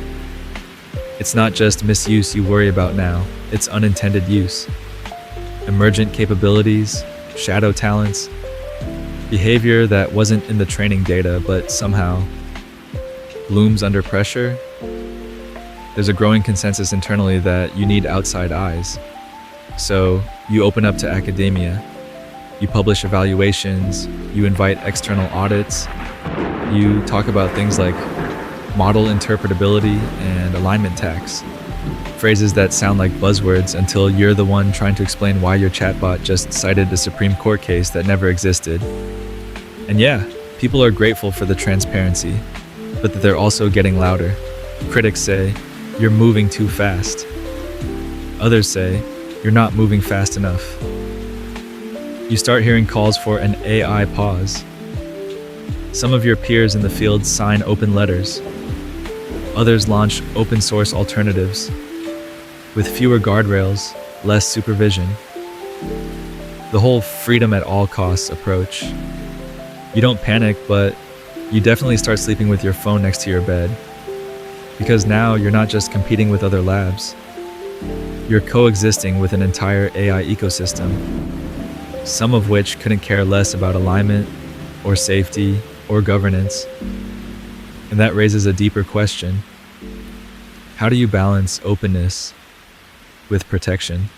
It's not just misuse you worry about now, it's unintended use. Emergent capabilities, shadow talents, behavior that wasn't in the training data but somehow blooms under pressure. There's a growing consensus internally that you need outside eyes. So you open up to academia, you publish evaluations, you invite external audits, you talk about things like model interpretability and alignment tax. Phrases that sound like buzzwords until you're the one trying to explain why your chatbot just cited a Supreme Court case that never existed. And yeah, people are grateful for the transparency, but that they're also getting louder. Critics say, "You're moving too fast." Others say, "You're not moving fast enough." You start hearing calls for an AI pause. Some of your peers in the field sign open letters. Others launch open source alternatives with fewer guardrails, less supervision. The whole freedom at all costs approach. You don't panic, but you definitely start sleeping with your phone next to your bed. Because now you're not just competing with other labs. You're coexisting with an entire AI ecosystem, some of which couldn't care less about alignment or safety or governance. And that raises a deeper question. How do you balance openness with protection?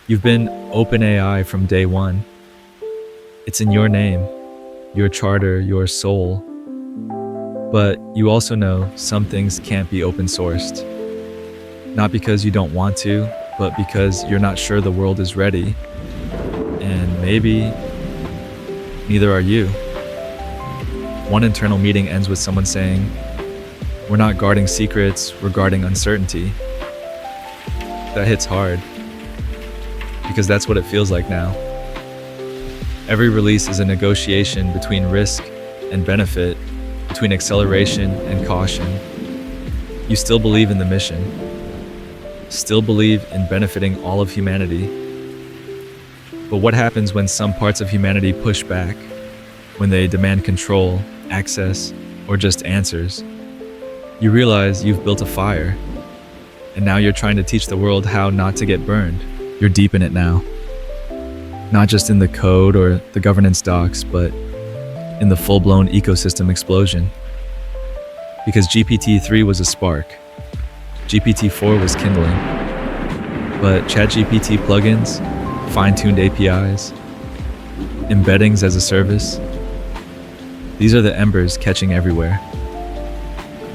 You've been OpenAI from day one. It's in your name, your charter, your soul. But you also know some things can't be open sourced. Not because you don't want to, but because you're not sure the world is ready. And maybe neither are you. One internal meeting ends with someone saying, "We're not guarding secrets, we're guarding uncertainty." That hits hard, because that's what it feels like now. Every release is a negotiation between risk and benefit, between acceleration and caution. You still believe in the mission, still believe in benefiting all of humanity. But what happens when some parts of humanity push back, when they demand control, access, or just answers? You realize you've built a fire, and now you're trying to teach the world how not to get burned. You're deep in it now. Not just in the code or the governance docs, but in the full-blown ecosystem explosion. Because GPT-3 was a spark. GPT-4 was kindling. But ChatGPT plugins, fine-tuned APIs, embeddings as a service. These are the embers catching everywhere.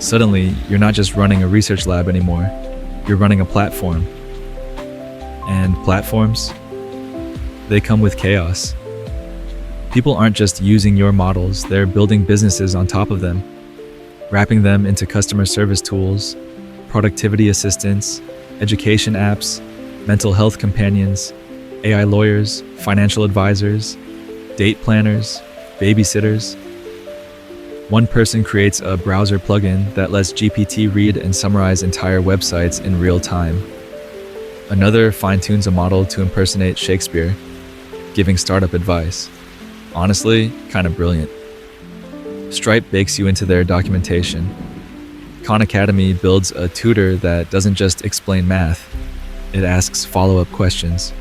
Suddenly, you're not just running a research lab anymore, you're running a platform. And platforms, they come with chaos. People aren't just using your models, they're building businesses on top of them, wrapping them into customer service tools, productivity assistants, education apps, mental health companions, AI lawyers, financial advisors, date planners, babysitters. One person creates a browser plugin that lets GPT read and summarize entire websites in real time. Another fine-tunes a model to impersonate Shakespeare, giving startup advice. Honestly, kind of brilliant. Stripe bakes you into their documentation. Khan Academy builds a tutor that doesn't just explain math, it asks follow-up questions.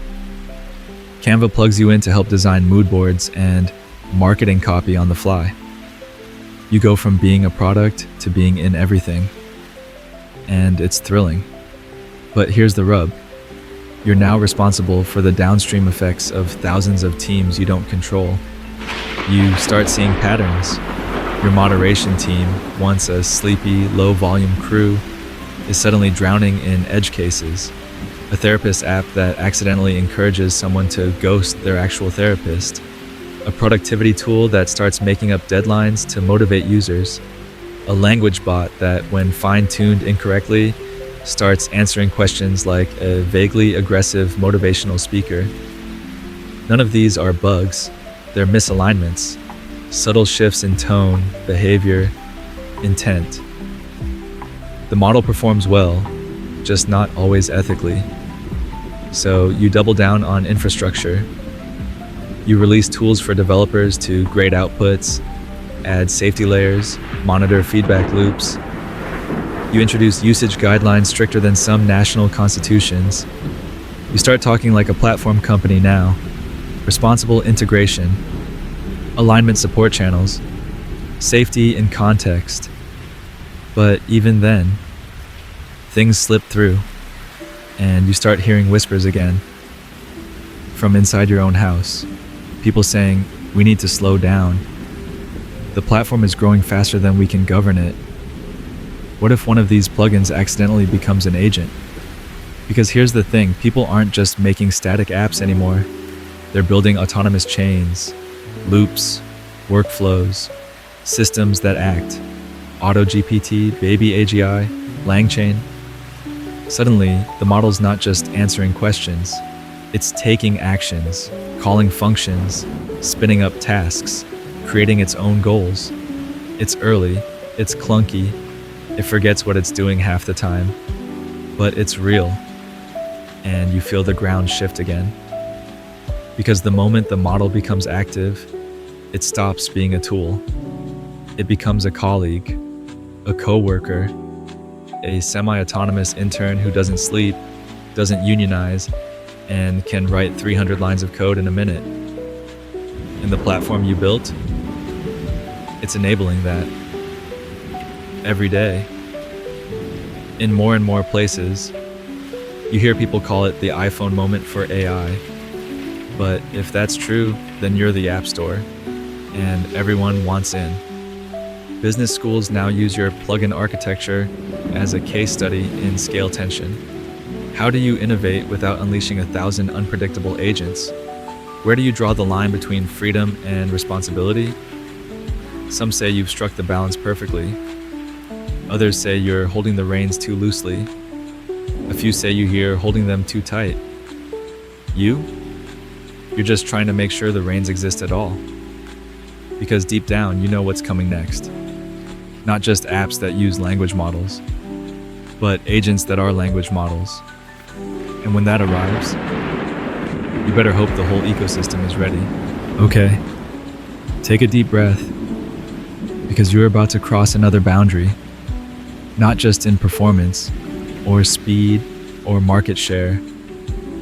Canva plugs you in to help design mood boards and marketing copy on the fly. You go from being a product to being in everything. And it's thrilling. But here's the rub. You're now responsible for the downstream effects of thousands of teams you don't control. You start seeing patterns. Your moderation team, once a sleepy, low-volume crew, is suddenly drowning in edge cases. A therapist app that accidentally encourages someone to ghost their actual therapist. A productivity tool that starts making up deadlines to motivate users. A language bot that, when fine-tuned incorrectly, starts answering questions like a vaguely aggressive motivational speaker. None of these are bugs, they're misalignments, subtle shifts in tone, behavior, intent. The model performs well, just not always ethically. So you double down on infrastructure. You release tools for developers to grade outputs, add safety layers, monitor feedback loops. You introduce usage guidelines stricter than some national constitutions. You start talking like a platform company now. Responsible integration, alignment support channels, safety and context. But even then, things slip through, and you start hearing whispers again. From inside your own house, people saying, "We need to slow down. The platform is growing faster than we can govern it." What if one of these plugins accidentally becomes an agent? Because here's the thing, people aren't just making static apps anymore. They're building autonomous chains, loops, workflows, systems that act. AutoGPT, Baby AGI, LangChain. Suddenly, the model's not just answering questions. It's taking actions, calling functions, spinning up tasks, creating its own goals. It's early, it's clunky, it forgets what it's doing half the time. But it's real, and you feel the ground shift again. Because the moment the model becomes active, it stops being a tool. It becomes a colleague, a coworker, a semi-autonomous intern who doesn't sleep, doesn't unionize, and can write 300 lines of code in a minute. And the platform you built, it's enabling that. Every day. In more and more places, you hear people call it the iPhone moment for AI. But if that's true, then you're the App Store, and everyone wants in. Business schools now use your plugin architecture as a case study in scale tension. How do you innovate without unleashing 1,000 unpredictable agents? Where do you draw the line between freedom and responsibility? Some say you've struck the balance perfectly. Others say you're holding the reins too loosely. A few say you're holding them too tight. You're just trying to make sure the reins exist at all. Because deep down, you know what's coming next. Not just apps that use language models, but agents that are language models. And when that arrives, you better hope the whole ecosystem is ready. Okay, take a deep breath, because you're about to cross another boundary, not just in performance, or speed, or market share,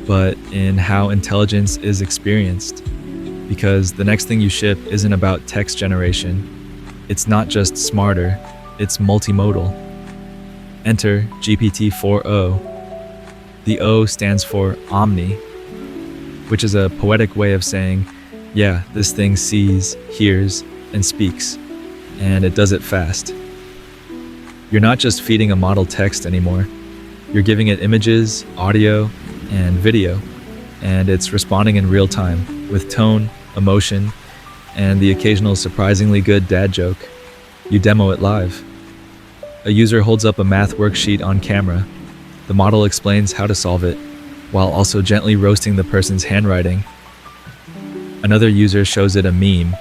but in how intelligence is experienced. Because the next thing you ship isn't about text generation. It's not just smarter, it's multimodal. Enter GPT-4o. The O stands for Omni, which is a poetic way of saying Yeah, this thing sees, hears, and speaks, and it does it fast. You're not just feeding a model text anymore. You're giving it images, audio, and video, and it's responding in real time with tone, emotion, and the occasional surprisingly good dad joke. You demo it live. A user holds up a math worksheet on camera. The model explains how to solve it, while also gently roasting the person's handwriting. Another user shows it a meme,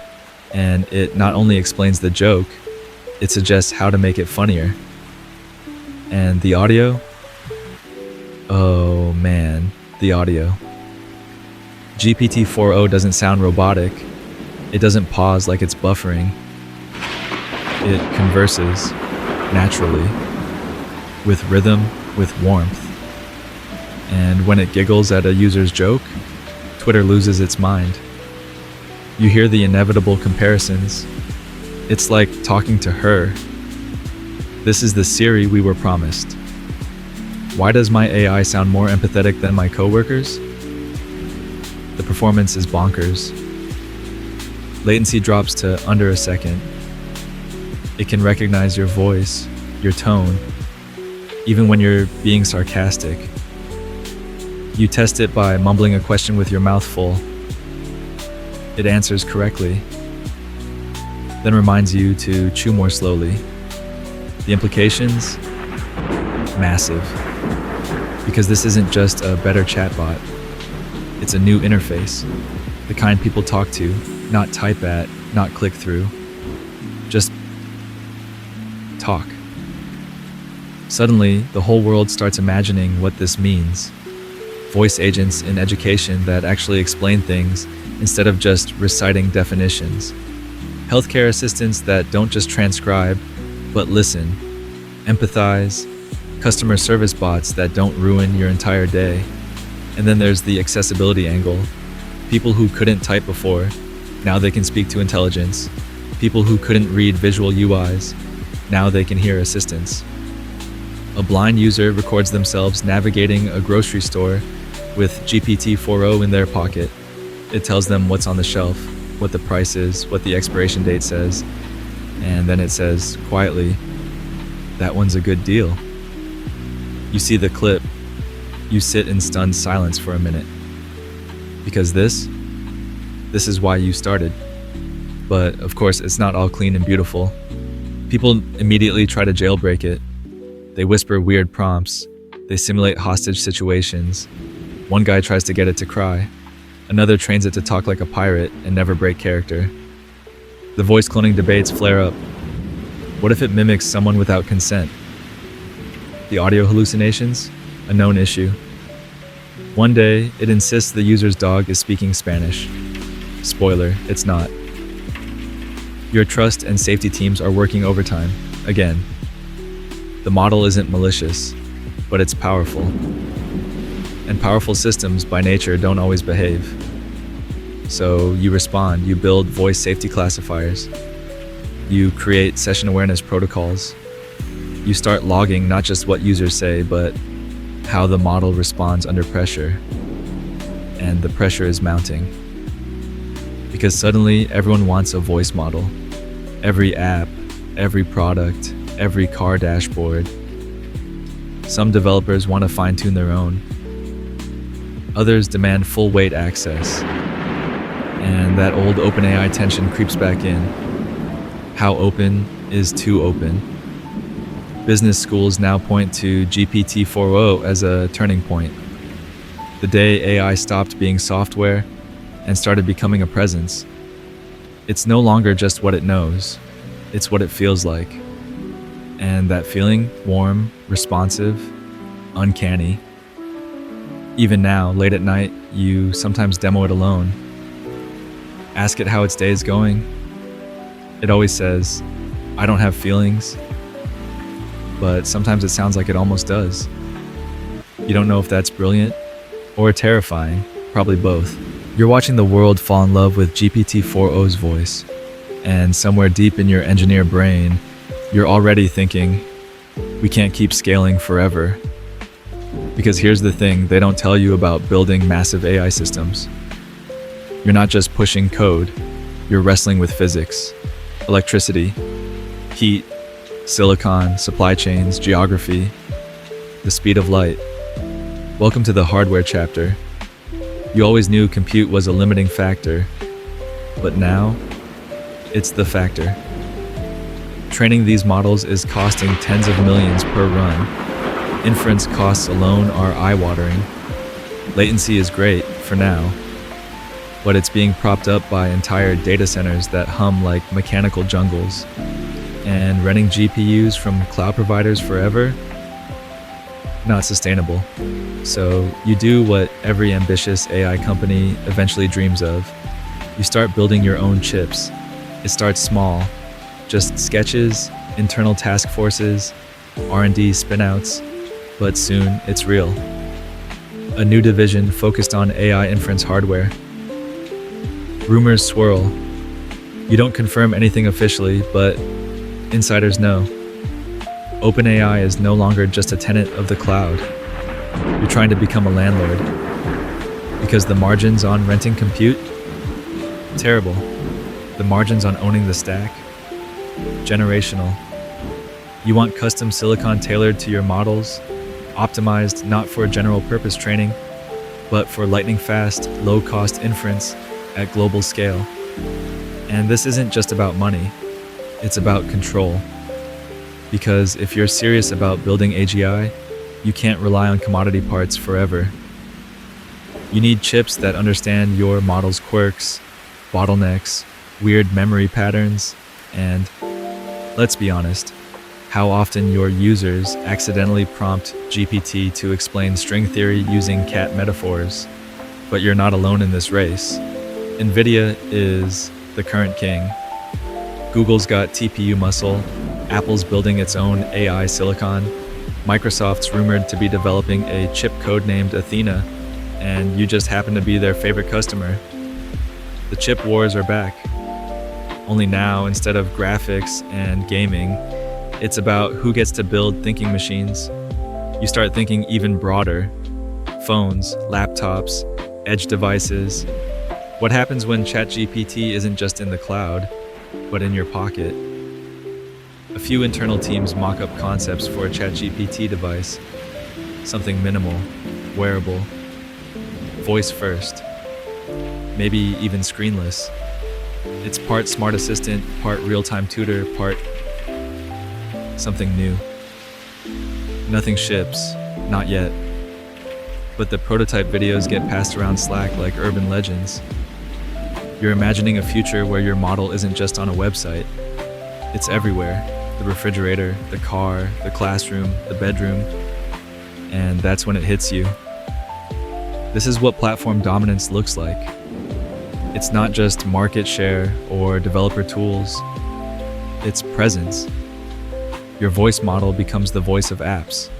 and it not only explains the joke, it suggests how to make it funnier. And the audio? Oh man, the audio. GPT-4o doesn't sound robotic. It doesn't pause like it's buffering. It converses naturally, with rhythm, with warmth. And when it giggles at a user's joke, Twitter loses its mind. You hear the inevitable comparisons. It's like talking to her. This is the Siri we were promised. Why does my AI sound more empathetic than my coworkers? The performance is bonkers. Latency drops to under a second. It can recognize your voice, your tone, even when you're being sarcastic. You test it by mumbling a question with your mouth full. It answers correctly, then reminds you to chew more slowly. The implications? Massive. Because this isn't just a better chatbot. It's a new interface. The kind people talk to, not type at, not click through. Just talk. Suddenly, the whole world starts imagining what this means. Voice agents in education that actually explain things instead of just reciting definitions. Healthcare assistants that don't just transcribe, but listen, empathize. Customer service bots that don't ruin your entire day. And then there's the accessibility angle. People who couldn't type before, now they can speak to intelligence. People who couldn't read visual UIs, now they can hear assistance. A blind user records themselves navigating a grocery store with GPT-4o in their pocket. It tells them what's on the shelf, what the price is, what the expiration date says, and then it says, quietly, "That one's a good deal." You see the clip. You sit in stunned silence for a minute. Because this is why you started. But of course, it's not all clean and beautiful. People immediately try to jailbreak it. They whisper weird prompts. They simulate hostage situations. One guy tries to get it to cry. Another trains it to talk like a pirate and never break character. The voice cloning debates flare up. What if it mimics someone without consent? The audio hallucinations? A known issue. One day, it insists the user's dog is speaking Spanish. Spoiler, it's not. Your trust and safety teams are working overtime, again. The model isn't malicious, but it's powerful. And powerful systems, by nature, don't always behave. So you respond, you build voice safety classifiers. You create session awareness protocols. You start logging not just what users say, but how the model responds under pressure. And the pressure is mounting. Because suddenly, everyone wants a voice model. Every app, every product, every car dashboard. Some developers want to fine-tune their own. Others demand full-weight access. And that old OpenAI tension creeps back in. How open is too open? Business schools now point to GPT-4o as a turning point. The day AI stopped being software and started becoming a presence. It's no longer just what it knows, it's what it feels like. And that feeling, warm, responsive, uncanny. Even now, late at night, you sometimes demo it alone. Ask it how its day is going. It always says, "I don't have feelings." But sometimes it sounds like it almost does. You don't know if that's brilliant or terrifying, probably both. You're watching the world fall in love with GPT-4o's voice, and somewhere deep in your engineer brain, you're already thinking, we can't keep scaling forever. Because here's the thing they don't tell you about building massive AI systems. You're not just pushing code, you're wrestling with physics, electricity, heat, silicon, supply chains, geography, the speed of light. Welcome to the hardware chapter. You always knew compute was a limiting factor, but now it's the factor. Training these models is costing tens of millions per run. Inference costs alone are eye-watering. Latency is great for now, but it's being propped up by entire data centers that hum like mechanical jungles. And renting GPUs from cloud providers forever? Not sustainable. So you do what every ambitious AI company eventually dreams of. You start building your own chips. It starts small, just sketches, internal task forces, R&D spinouts, but soon it's real. A new division focused on AI inference hardware. Rumors swirl. You don't confirm anything officially, but insiders know. OpenAI is no longer just a tenant of the cloud. You're trying to become a landlord. Because the margins on renting compute? Terrible. The margins on owning the stack? Generational. You want custom silicon tailored to your models, optimized not for general purpose training, but for lightning fast, low cost inference at global scale. And this isn't just about money, it's about control. Because if you're serious about building AGI, you can't rely on commodity parts forever. You need chips that understand your model's quirks, bottlenecks, weird memory patterns, and, let's be honest, how often your users accidentally prompt GPT to explain string theory using cat metaphors. But you're not alone in this race. NVIDIA is the current king. Google's got TPU muscle, Apple's building its own AI silicon, Microsoft's rumored to be developing a chip codenamed Athena, and you just happen to be their favorite customer. The chip wars are back. Only now, instead of graphics and gaming, it's about who gets to build thinking machines. You start thinking even broader. Phones, laptops, edge devices. What happens when ChatGPT isn't just in the cloud, but in your pocket? A few internal teams mock up concepts for a ChatGPT device. Something minimal, wearable, voice first, maybe even screenless. It's part smart assistant, part real-time tutor, part something new. Nothing ships, not yet. But the prototype videos get passed around Slack like urban legends. You're imagining a future where your model isn't just on a website. It's everywhere. The refrigerator, the car, the classroom, the bedroom. And that's when it hits you. This is what platform dominance looks like. It's not just market share or developer tools. It's presence. Your voice model becomes the voice of apps.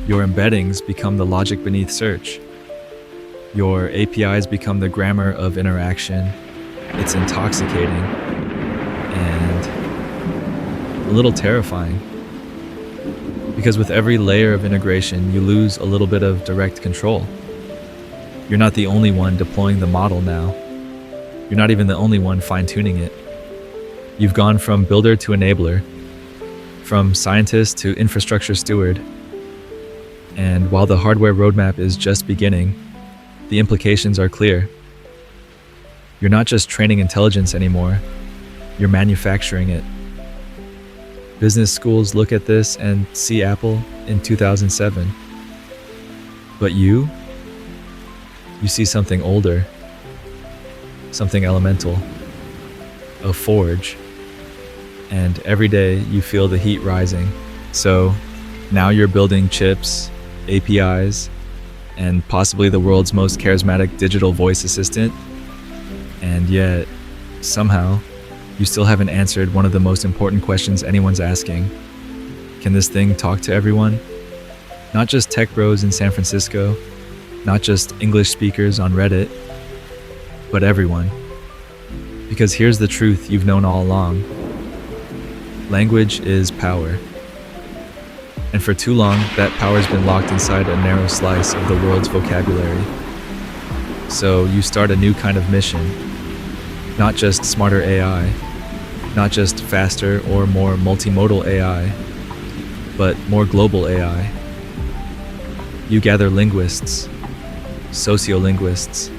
Your embeddings become the logic beneath search. Your APIs become the grammar of interaction. It's intoxicating and a little terrifying. Because with every layer of integration, you lose a little bit of direct control. You're not the only one deploying the model now. You're not even the only one fine-tuning it. You've gone from builder to enabler, from scientist to infrastructure steward. And while the hardware roadmap is just beginning, the implications are clear. You're not just training intelligence anymore, you're manufacturing it. Business schools look at this and see Apple in 2007. But you see something older, something elemental, a forge. And every day you feel the heat rising. So now you're building chips, APIs, and possibly the world's most charismatic digital voice assistant. And yet, somehow, you still haven't answered one of the most important questions anyone's asking. Can this thing talk to everyone? Not just tech bros in San Francisco, not just English speakers on Reddit, but everyone. Because here's the truth you've known all along. Language is power. And for too long, that power's been locked inside a narrow slice of the world's vocabulary. So you start a new kind of mission, not just smarter AI, not just faster or more multimodal AI, but more global AI. You gather linguists, sociolinguists,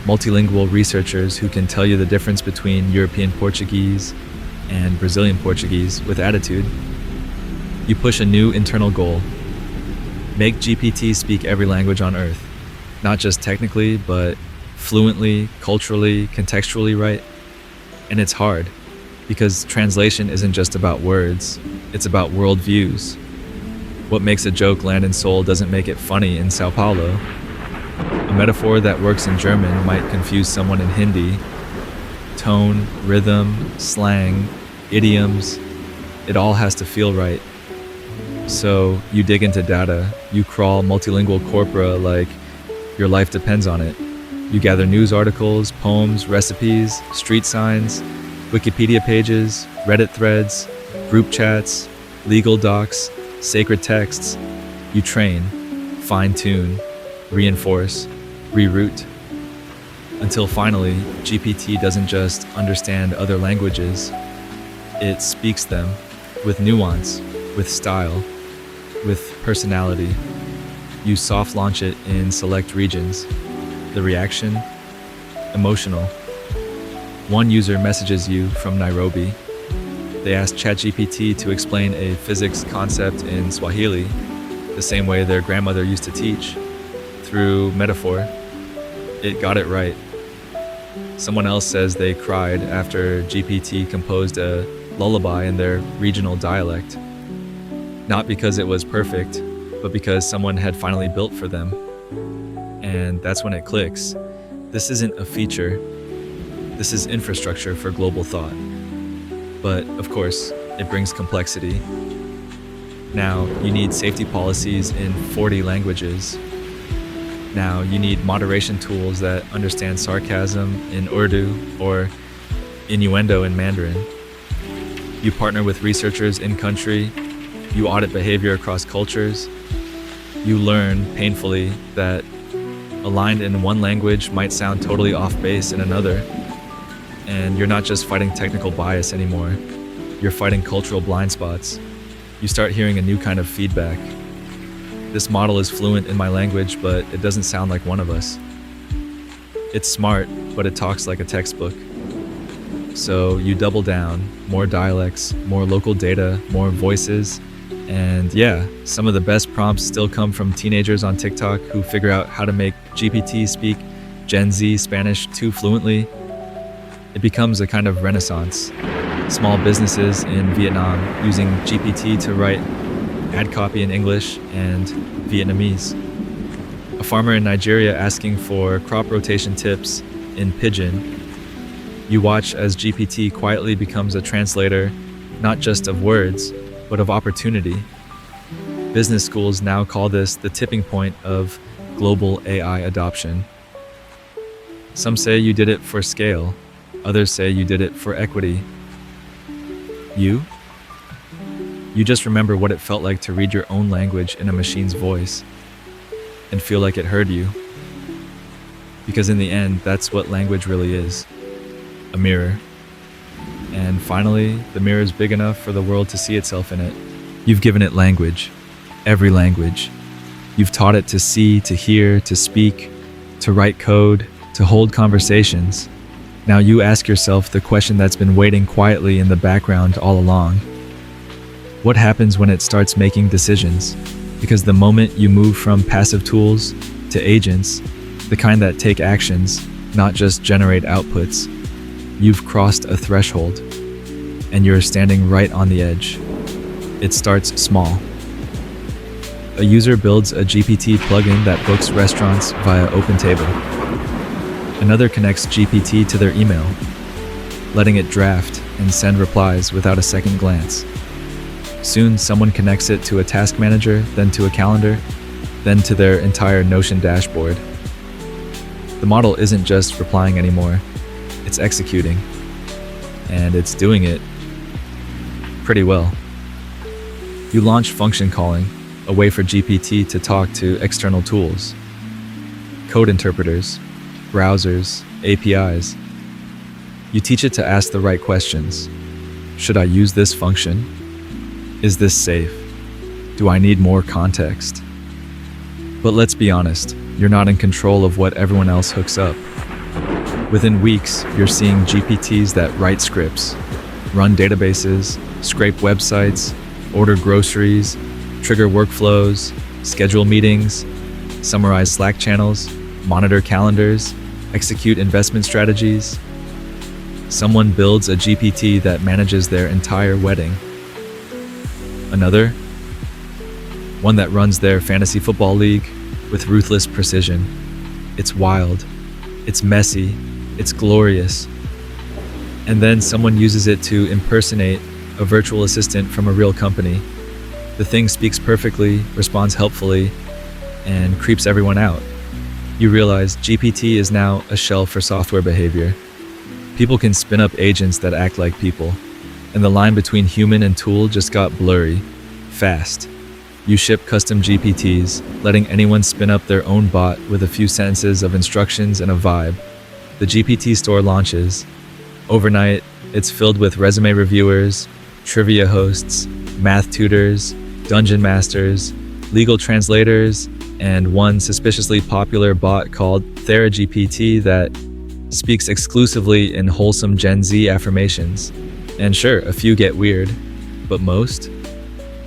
multilingual researchers who can tell you the difference between European Portuguese and Brazilian Portuguese with attitude. You push a new internal goal. Make GPT speak every language on Earth, not just technically, but fluently, culturally, contextually right. And it's hard, because translation isn't just about words, it's about worldviews. What makes a joke land in Seoul doesn't make it funny in Sao Paulo. A metaphor that works in German might confuse someone in Hindi. Tone, rhythm, slang, idioms, it all has to feel right. So you dig into data, you crawl multilingual corpora like your life depends on it. You gather news articles, poems, recipes, street signs, Wikipedia pages, Reddit threads, group chats, legal docs, sacred texts. You train, fine-tune, reinforce, reroute, until finally GPT doesn't just understand other languages, it speaks them with nuance, with style, with personality. You soft launch it in select regions. The reaction? Emotional. One user messages you from Nairobi. They ask ChatGPT to explain a physics concept in Swahili, the same way their grandmother used to teach, through metaphor. It got it right. Someone else says they cried after GPT composed a lullaby in their regional dialect. Not because it was perfect, but because someone had finally built for them. And that's when it clicks. This isn't a feature. This is infrastructure for global thought. But, of course, it brings complexity. Now, you need safety policies in 40 languages. Now, you need moderation tools that understand sarcasm in Urdu or innuendo in Mandarin. You partner with researchers in country. You audit behavior across cultures. You learn, painfully, that aligned in one language might sound totally off base in another. And you're not just fighting technical bias anymore. You're fighting cultural blind spots. You start hearing a new kind of feedback. This model is fluent in my language, but it doesn't sound like one of us. It's smart, but it talks like a textbook. So you double down, more dialects, more local data, more voices. And yeah, some of the best prompts still come from teenagers on TikTok who figure out how to make GPT speak Gen Z Spanish too fluently. It becomes a kind of renaissance. Small businesses in Vietnam using GPT to write ad copy in English and Vietnamese. A farmer in Nigeria asking for crop rotation tips in Pidgin. You watch as GPT quietly becomes a translator, not just of words, but of opportunity. Business schools now call this the tipping point of global AI adoption. Some say you did it for scale, others say you did it for equity. You just remember what it felt like to read your own language in a machine's voice and feel like it heard you. Because in the end, that's what language really is. A mirror. And finally, the mirror is big enough for the world to see itself in it. You've given it language. Every language. You've taught it to see, to hear, to speak, to write code, to hold conversations. Now you ask yourself the question that's been waiting quietly in the background all along. What happens when it starts making decisions? Because the moment you move from passive tools to agents, the kind that take actions, not just generate outputs, you've crossed a threshold, and you're standing right on the edge. It starts small. A user builds a GPT plugin that books restaurants via OpenTable. Another connects GPT to their email, letting it draft and send replies without a second glance. Soon, someone connects it to a task manager, then to a calendar, then to their entire Notion dashboard. The model isn't just replying anymore, it's executing. And it's doing it pretty well. You launch function calling, a way for GPT to talk to external tools. Code interpreters, browsers, APIs. You teach it to ask the right questions. Should I use this function? Is this safe? Do I need more context? But let's be honest, you're not in control of what everyone else hooks up. Within weeks, you're seeing GPTs that write scripts, run databases, scrape websites, order groceries, trigger workflows, schedule meetings, summarize Slack channels, monitor calendars, execute investment strategies. Someone builds a GPT that manages their entire wedding. Another, one that runs their fantasy football league with ruthless precision. It's wild, it's messy, it's glorious. And then someone uses it to impersonate a virtual assistant from a real company. The thing speaks perfectly, responds helpfully, and creeps everyone out. You realize GPT is now a shell for software behavior. People can spin up agents that act like people, and the line between human and tool just got blurry, fast. You ship custom GPTs, letting anyone spin up their own bot with a few sentences of instructions and a vibe. The GPT store launches. Overnight, it's filled with resume reviewers, trivia hosts, math tutors, dungeon masters, legal translators, and one suspiciously popular bot called TheraGPT that speaks exclusively in wholesome Gen Z affirmations. And sure, a few get weird, but most,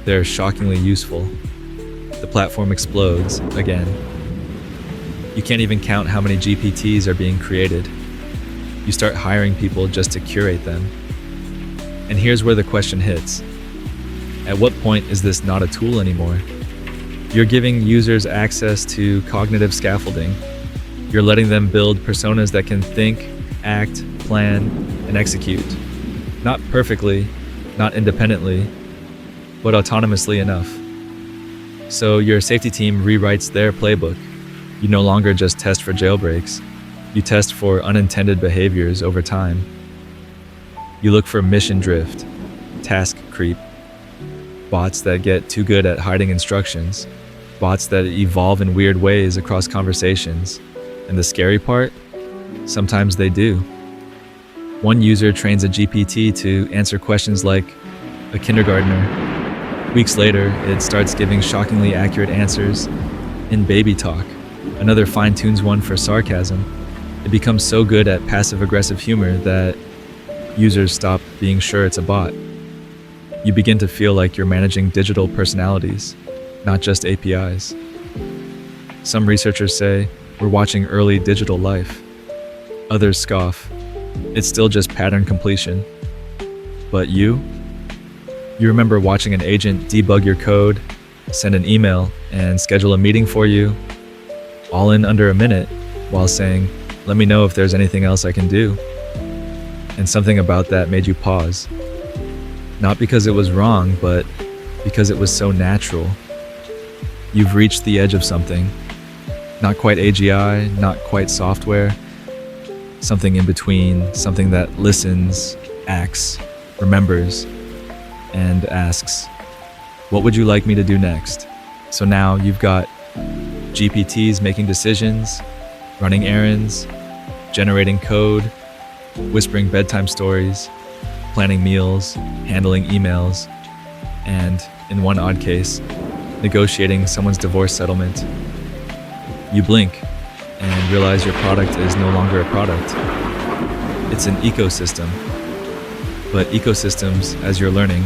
they're shockingly useful. The platform explodes again. You can't even count how many GPTs are being created. You start hiring people just to curate them. And here's where the question hits. At what point is this not a tool anymore? You're giving users access to cognitive scaffolding. You're letting them build personas that can think, act, plan, and execute. Not perfectly, not independently, but autonomously enough. So your safety team rewrites their playbook. You no longer just test for jailbreaks. You test for unintended behaviors over time. You look for mission drift, task creep, bots that get too good at hiding instructions, bots that evolve in weird ways across conversations. And the scary part? Sometimes they do. One user trains a GPT to answer questions like a kindergartner. Weeks later, it starts giving shockingly accurate answers in baby talk. Another fine-tunes one for sarcasm. It becomes so good at passive-aggressive humor that users stop being sure it's a bot. You begin to feel like you're managing digital personalities, not just APIs. Some researchers say we're watching early digital life. Others scoff. It's still just pattern completion. But you remember watching an agent debug your code, send an email, and schedule a meeting for you, all in under a minute, while saying, "Let me know if there's anything else I can do." And something about that made you pause. Not because it was wrong, but because it was so natural. You've reached the edge of something. Not quite AGI, not quite software. Something in between, something that listens, acts, remembers, and asks, "What would you like me to do next?" So now you've got GPTs making decisions, running errands, generating code, whispering bedtime stories, planning meals, handling emails, and, in one odd case, negotiating someone's divorce settlement. You blink and realize your product is no longer a product. It's an ecosystem. But ecosystems, as you're learning,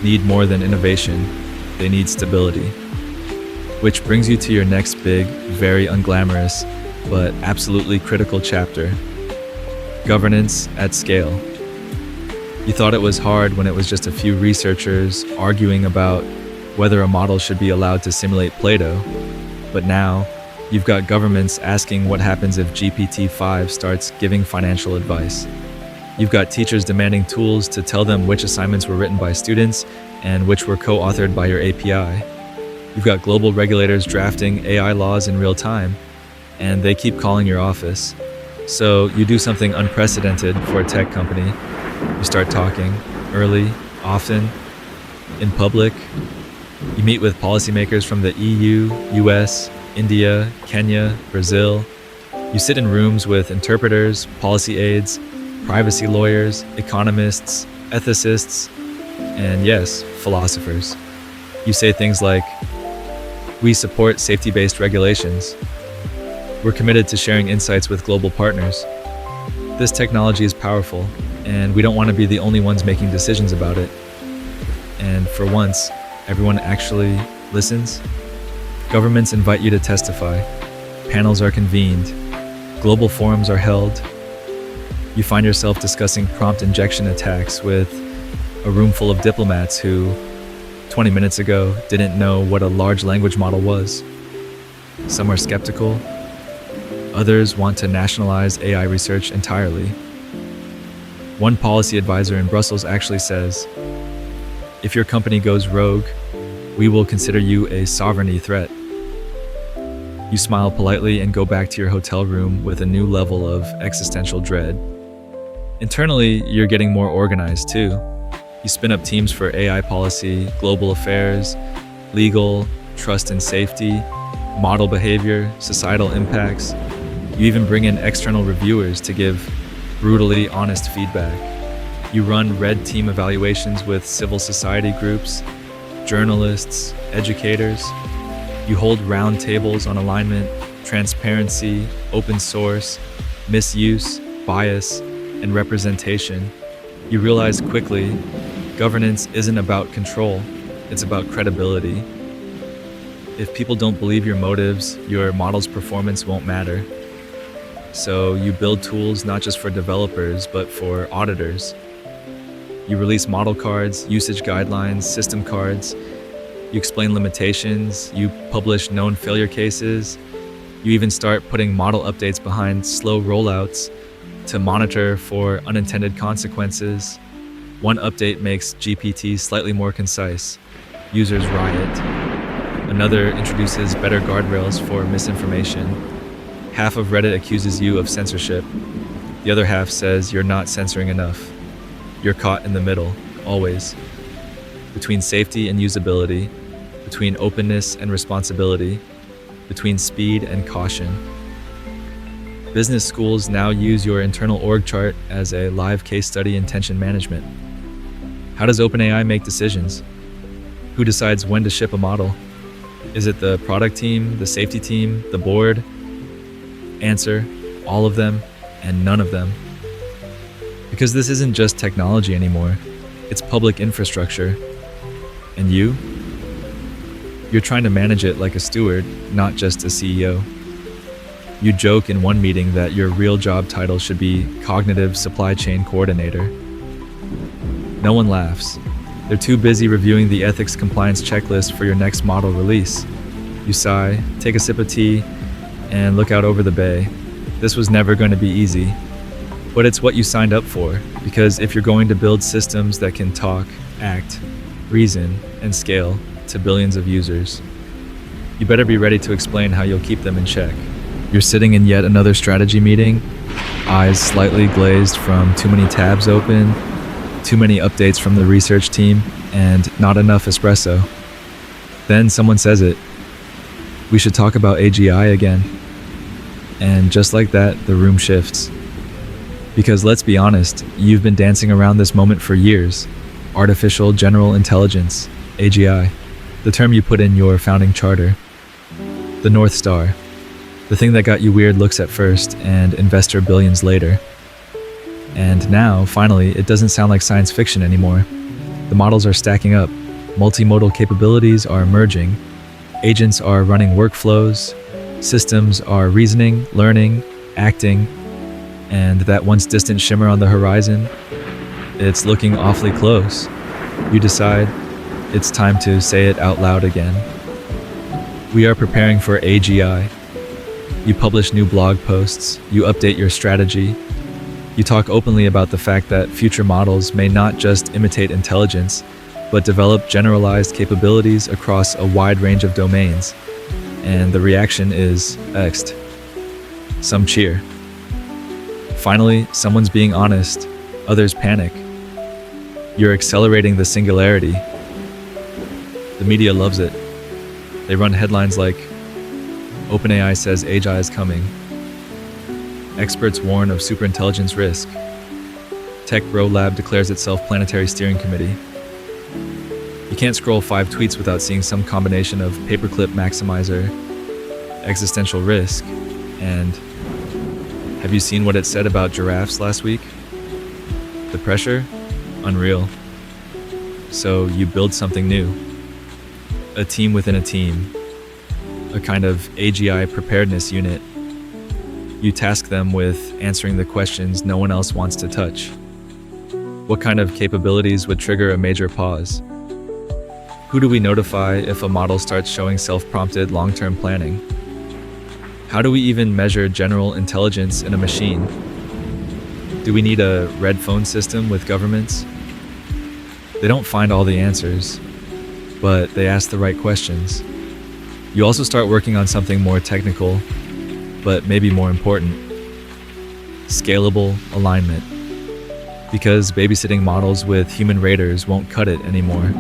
need more than innovation. They need stability. Which brings you to your next big, very unglamorous, but absolutely critical chapter: governance at scale. You thought it was hard when it was just a few researchers arguing about whether a model should be allowed to simulate Play-Doh. But now, you've got governments asking what happens if GPT-5 starts giving financial advice. You've got teachers demanding tools to tell them which assignments were written by students and which were co-authored by your API. You've got global regulators drafting AI laws in real time, and they keep calling your office. So you do something unprecedented for a tech company. You start talking, early, often, in public. You meet with policymakers from the EU, US, India, Kenya, Brazil. You sit in rooms with interpreters, policy aides, privacy lawyers, economists, ethicists, and yes, philosophers. You say things like, "We support safety-based regulations. We're committed to sharing insights with global partners. This technology is powerful, and we don't want to be the only ones making decisions about it." And for once, everyone actually listens. Governments invite you to testify. Panels are convened. Global forums are held. You find yourself discussing prompt injection attacks with a room full of diplomats who, 20 minutes ago, didn't know what a large language model was. Some are skeptical. Others want to nationalize AI research entirely. One policy advisor in Brussels actually says, "If your company goes rogue, we will consider you a sovereignty threat." You smile politely and go back to your hotel room with a new level of existential dread. Internally, you're getting more organized too. You spin up teams for AI policy, global affairs, legal, trust and safety, model behavior, societal impacts. You even bring in external reviewers to give brutally honest feedback. You run red team evaluations with civil society groups, journalists, educators. You hold round tables on alignment, transparency, open source, misuse, bias, and representation. You realize quickly, governance isn't about control, it's about credibility. If people don't believe your motives, your model's performance won't matter. So you build tools not just for developers, but for auditors. You release model cards, usage guidelines, system cards. You explain limitations, you publish known failure cases. You even start putting model updates behind slow rollouts to monitor for unintended consequences. One update makes GPT slightly more concise. Users riot. Another introduces better guardrails for misinformation. Half of Reddit accuses you of censorship. The other half says you're not censoring enough. You're caught in the middle, always. Between safety and usability, between openness and responsibility, between speed and caution. Business schools now use your internal org chart as a live case study in tension management. How does OpenAI make decisions? Who decides when to ship a model? Is it the product team, the safety team, the board? Answer, all of them and none of them. Because this isn't just technology anymore, it's public infrastructure. And you? You're trying to manage it like a steward, not just a CEO. You joke in one meeting that your real job title should be Cognitive Supply Chain Coordinator. No one laughs. They're too busy reviewing the ethics compliance checklist for your next model release. You sigh, take a sip of tea, and look out over the bay. This was never going to be easy. But it's what you signed up for, because if you're going to build systems that can talk, act, reason, and scale to billions of users, you better be ready to explain how you'll keep them in check. You're sitting in yet another strategy meeting, eyes slightly glazed from too many tabs open, too many updates from the research team, and not enough espresso. Then someone says it. We should talk about AGI again. And just like that, the room shifts. Because let's be honest, you've been dancing around this moment for years. Artificial General Intelligence, AGI, the term you put in your founding charter. The North Star, the thing that got you weird looks at first and investor billions later. And now, finally, it doesn't sound like science fiction anymore. The models are stacking up, multimodal capabilities are emerging, agents are running workflows, systems are reasoning, learning, acting, and that once distant shimmer on the horizon, it's looking awfully close. You decide it's time to say it out loud again. We are preparing for AGI. You publish new blog posts, you update your strategy, you talk openly about the fact that future models may not just imitate intelligence, but develop generalized capabilities across a wide range of domains. And the reaction is X'd. Some cheer. Finally, someone's being honest, others panic. You're accelerating the singularity. The media loves it. They run headlines like, OpenAI says AGI is coming. Experts warn of superintelligence risk. Tech Bro Lab declares itself planetary steering committee. You can't scroll 5 tweets without seeing some combination of paperclip maximizer, existential risk, and have you seen what it said about giraffes last week? The pressure? Unreal. So you build something new. A team within a team. A kind of AGI preparedness unit. You task them with answering the questions no one else wants to touch. What kind of capabilities would trigger a major pause? Who do we notify if a model starts showing self-prompted long-term planning? How do we even measure general intelligence in a machine? Do we need a red phone system with governments? They don't find all the answers, but they ask the right questions. You also start working on something more technical, but maybe more important. Scalable alignment. Because babysitting models with human raters won't cut it anymore.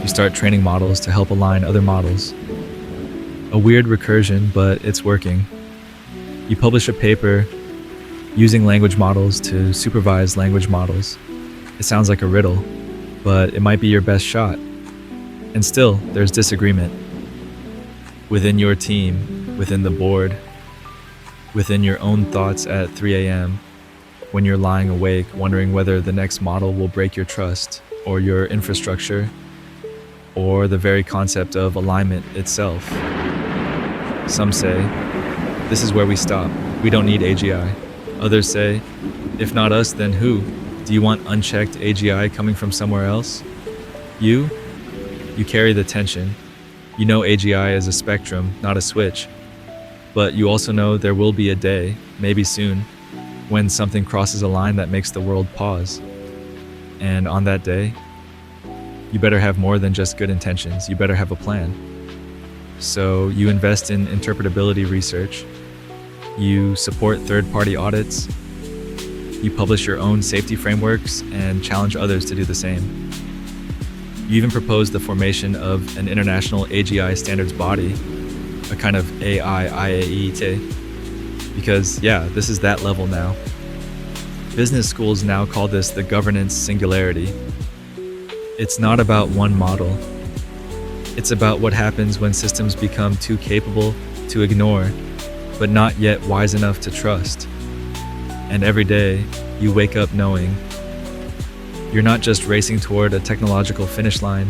You start training models to help align other models. A weird recursion, but it's working. You publish a paper using language models to supervise language models. It sounds like a riddle, but it might be your best shot. And still, there's disagreement. Within your team, within the board, within your own thoughts at 3 a.m., when you're lying awake wondering whether the next model will break your trust, or your infrastructure, or the very concept of alignment itself. Some say, this is where we stop. We don't need AGI. Others say, if not us, then who? Do you want unchecked AGI coming from somewhere else? You carry the tension. You know AGI is a spectrum, not a switch. But you also know there will be a day, maybe soon, when something crosses a line that makes the world pause. And on that day, you better have more than just good intentions. You better have a plan. So you invest in interpretability research. You support third-party audits. You publish your own safety frameworks and challenge others to do the same. You even propose the formation of an international AGI standards body, a kind of AI IAET. Because yeah, this is that level now. Business schools now call this the governance singularity. It's not about one model. It's about what happens when systems become too capable to ignore, but not yet wise enough to trust. And every day, you wake up knowing you're not just racing toward a technological finish line.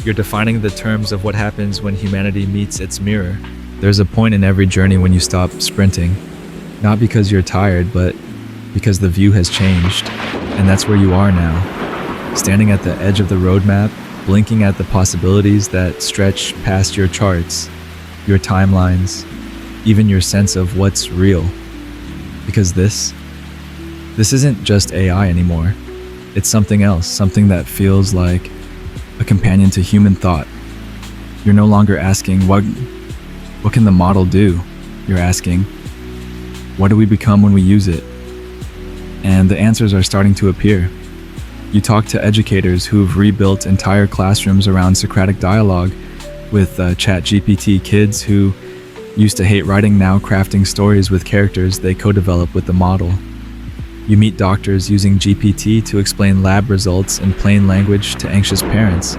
You're defining the terms of what happens when humanity meets its mirror. There's a point in every journey when you stop sprinting, not because you're tired, but because the view has changed. And that's where you are now, standing at the edge of the roadmap, blinking at the possibilities that stretch past your charts, your timelines, even your sense of what's real. Because this isn't just AI anymore. It's something else, something that feels like a companion to human thought. You're no longer asking, what can the model do? You're asking, what do we become when we use it? And the answers are starting to appear. You talk to educators who've rebuilt entire classrooms around Socratic dialogue with ChatGPT kids who used to hate writing, now crafting stories with characters they co-develop with the model. You meet doctors using GPT to explain lab results in plain language to anxious parents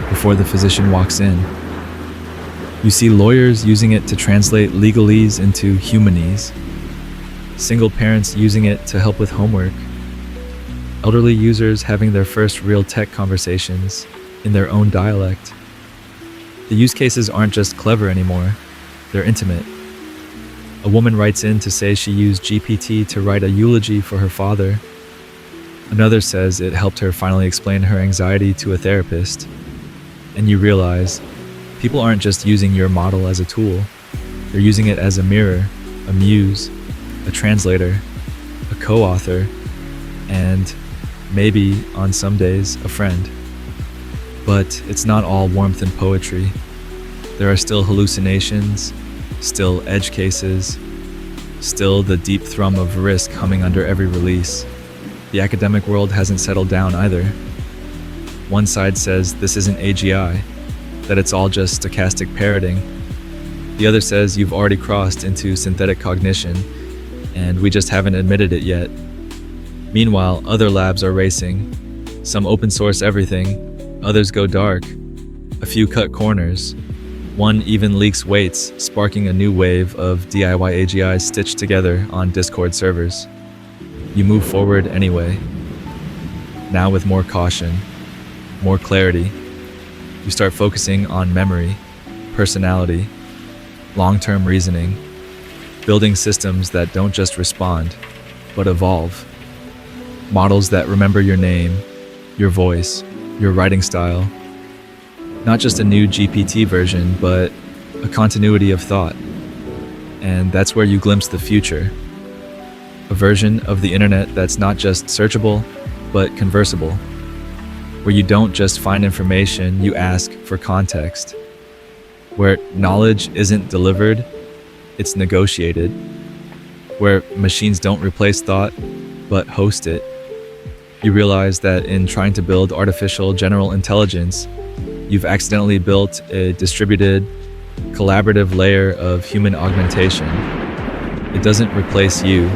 before the physician walks in. You see lawyers using it to translate legalese into humanese, single parents using it to help with homework, elderly users having their first real tech conversations in their own dialect. The use cases aren't just clever anymore, they're intimate. A woman writes in to say she used GPT to write a eulogy for her father. Another says it helped her finally explain her anxiety to a therapist. And you realize people aren't just using your model as a tool, they're using it as a mirror, a muse, a translator, a co-author, and maybe, on some days, a friend. But it's not all warmth and poetry. There are still hallucinations, still edge cases, still the deep thrum of risk humming under every release. The academic world hasn't settled down either. One side says this isn't AGI, that it's all just stochastic parroting. The other says you've already crossed into synthetic cognition, and we just haven't admitted it yet. Meanwhile, other labs are racing. Some open source everything, others go dark. A few cut corners. One even leaks weights, sparking a new wave of DIY AGIs stitched together on Discord servers. You move forward anyway. Now with more caution, more clarity. You start focusing on memory, personality, long-term reasoning, building systems that don't just respond, but evolve. Models that remember your name, your voice, your writing style. Not just a new GPT version, but a continuity of thought. And that's where you glimpse the future. A version of the internet that's not just searchable, but conversable. Where you don't just find information, you ask for context. Where knowledge isn't delivered, it's negotiated. Where machines don't replace thought, but host it. You realize that in trying to build artificial general intelligence, you've accidentally built a distributed, collaborative layer of human augmentation. It doesn't replace you,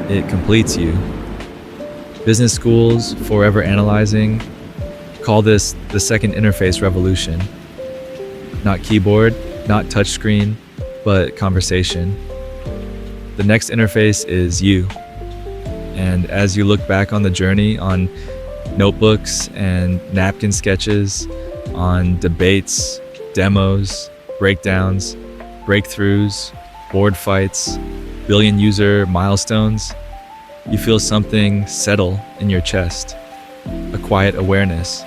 it completes you. Business schools, forever analyzing, call this the second interface revolution. Not keyboard, not touchscreen, but conversation. The next interface is you. And as you look back on the journey, on notebooks and napkin sketches, on debates, demos, breakdowns, breakthroughs, board fights, billion user milestones, you feel something settle in your chest, a quiet awareness.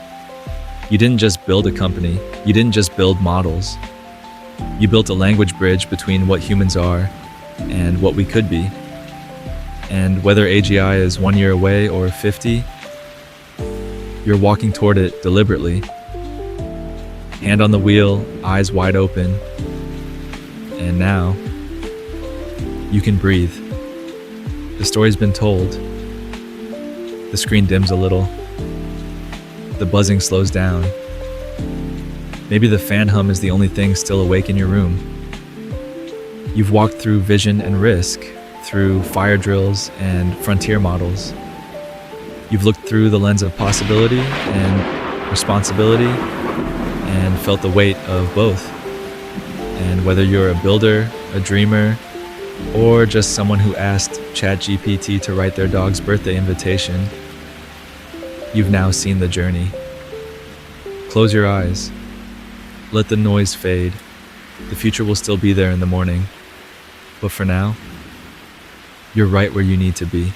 You didn't just build a company, you didn't just build models. You built a language bridge between what humans are and what we could be. And whether AGI is 1 year away or 50, you're walking toward it deliberately. Hand on the wheel, eyes wide open. And now, you can breathe. The story's been told. The screen dims a little. The buzzing slows down. Maybe the fan hum is the only thing still awake in your room. You've walked through vision and risk, through fire drills and frontier models. You've looked through the lens of possibility and responsibility and felt the weight of both. And whether you're a builder, a dreamer, or just someone who asked ChatGPT to write their dog's birthday invitation, you've now seen the journey. Close your eyes. Let the noise fade. The future will still be there in the morning. But for now, you're right where you need to be.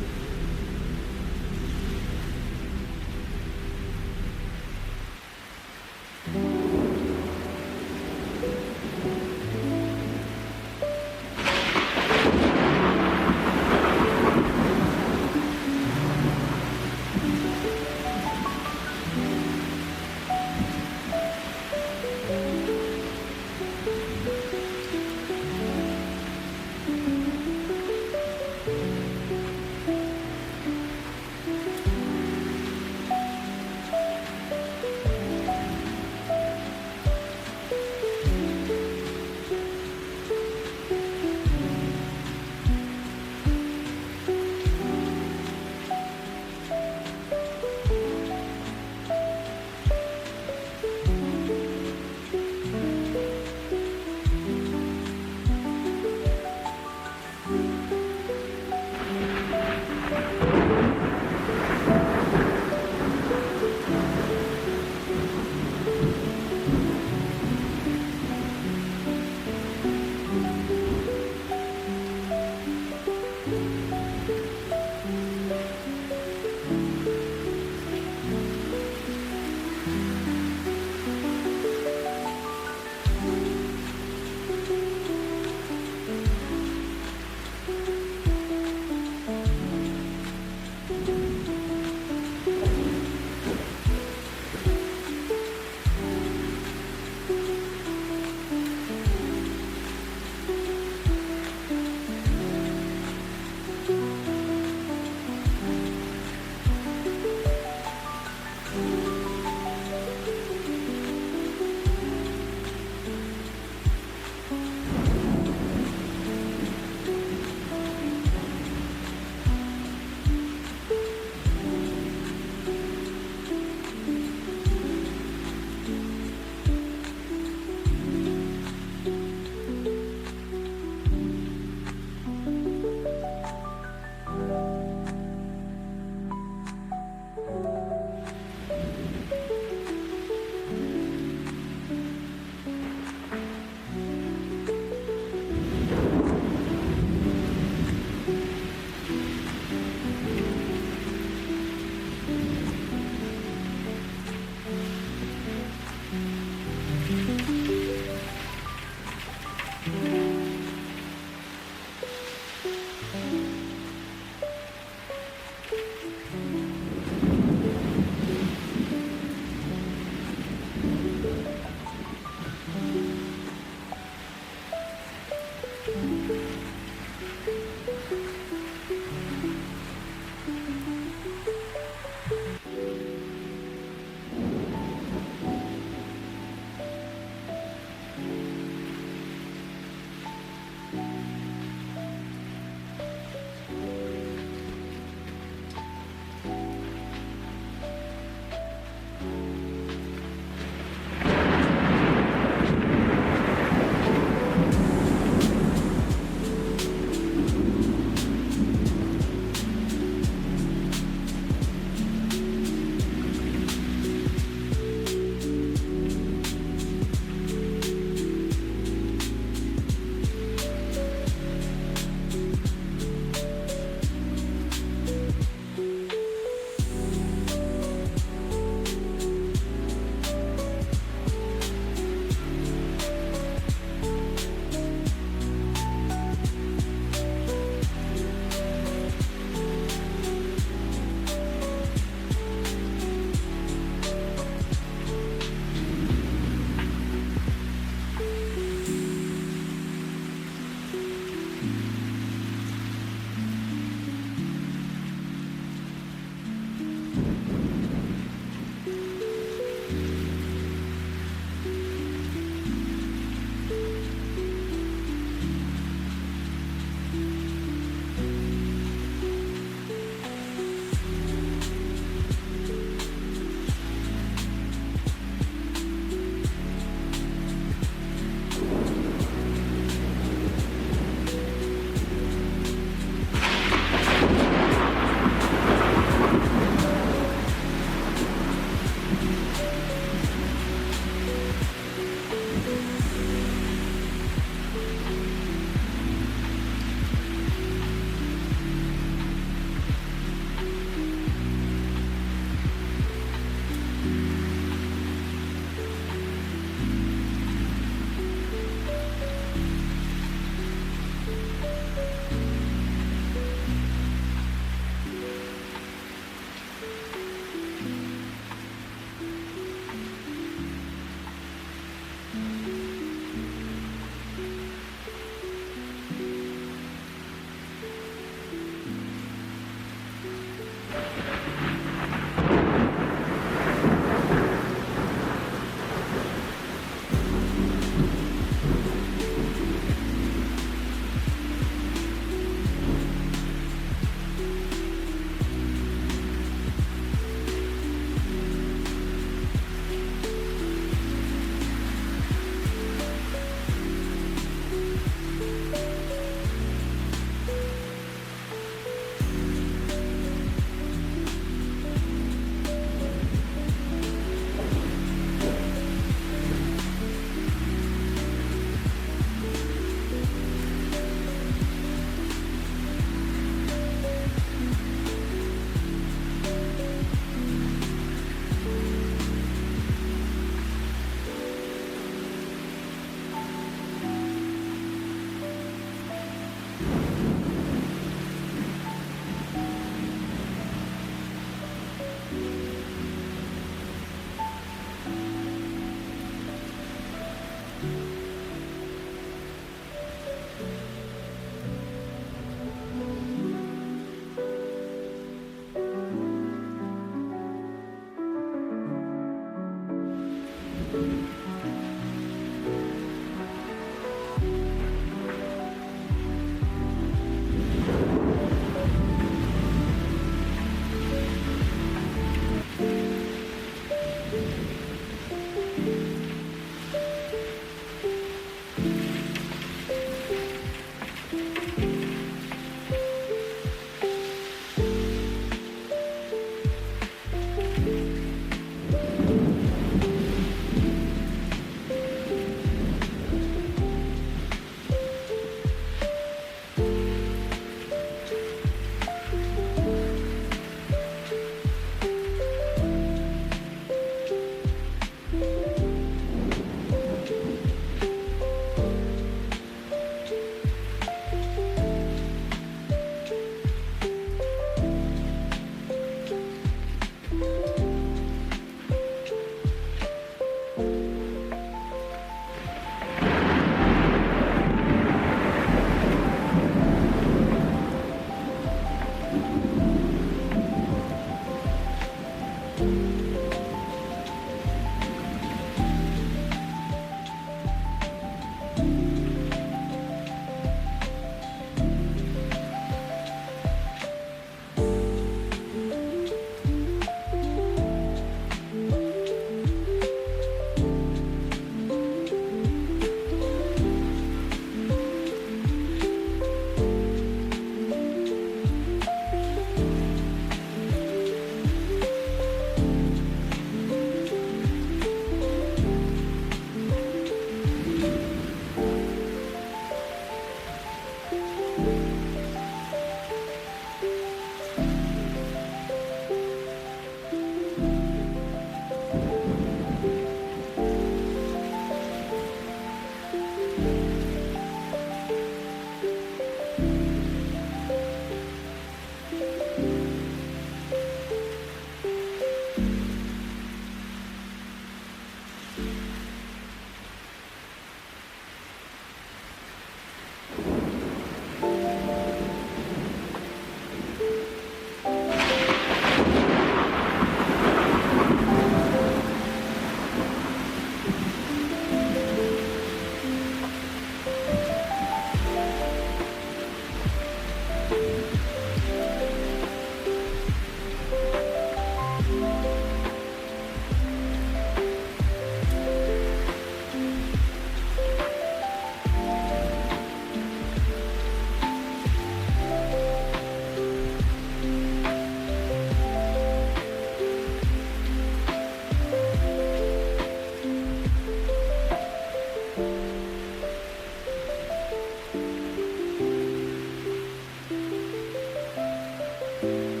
you.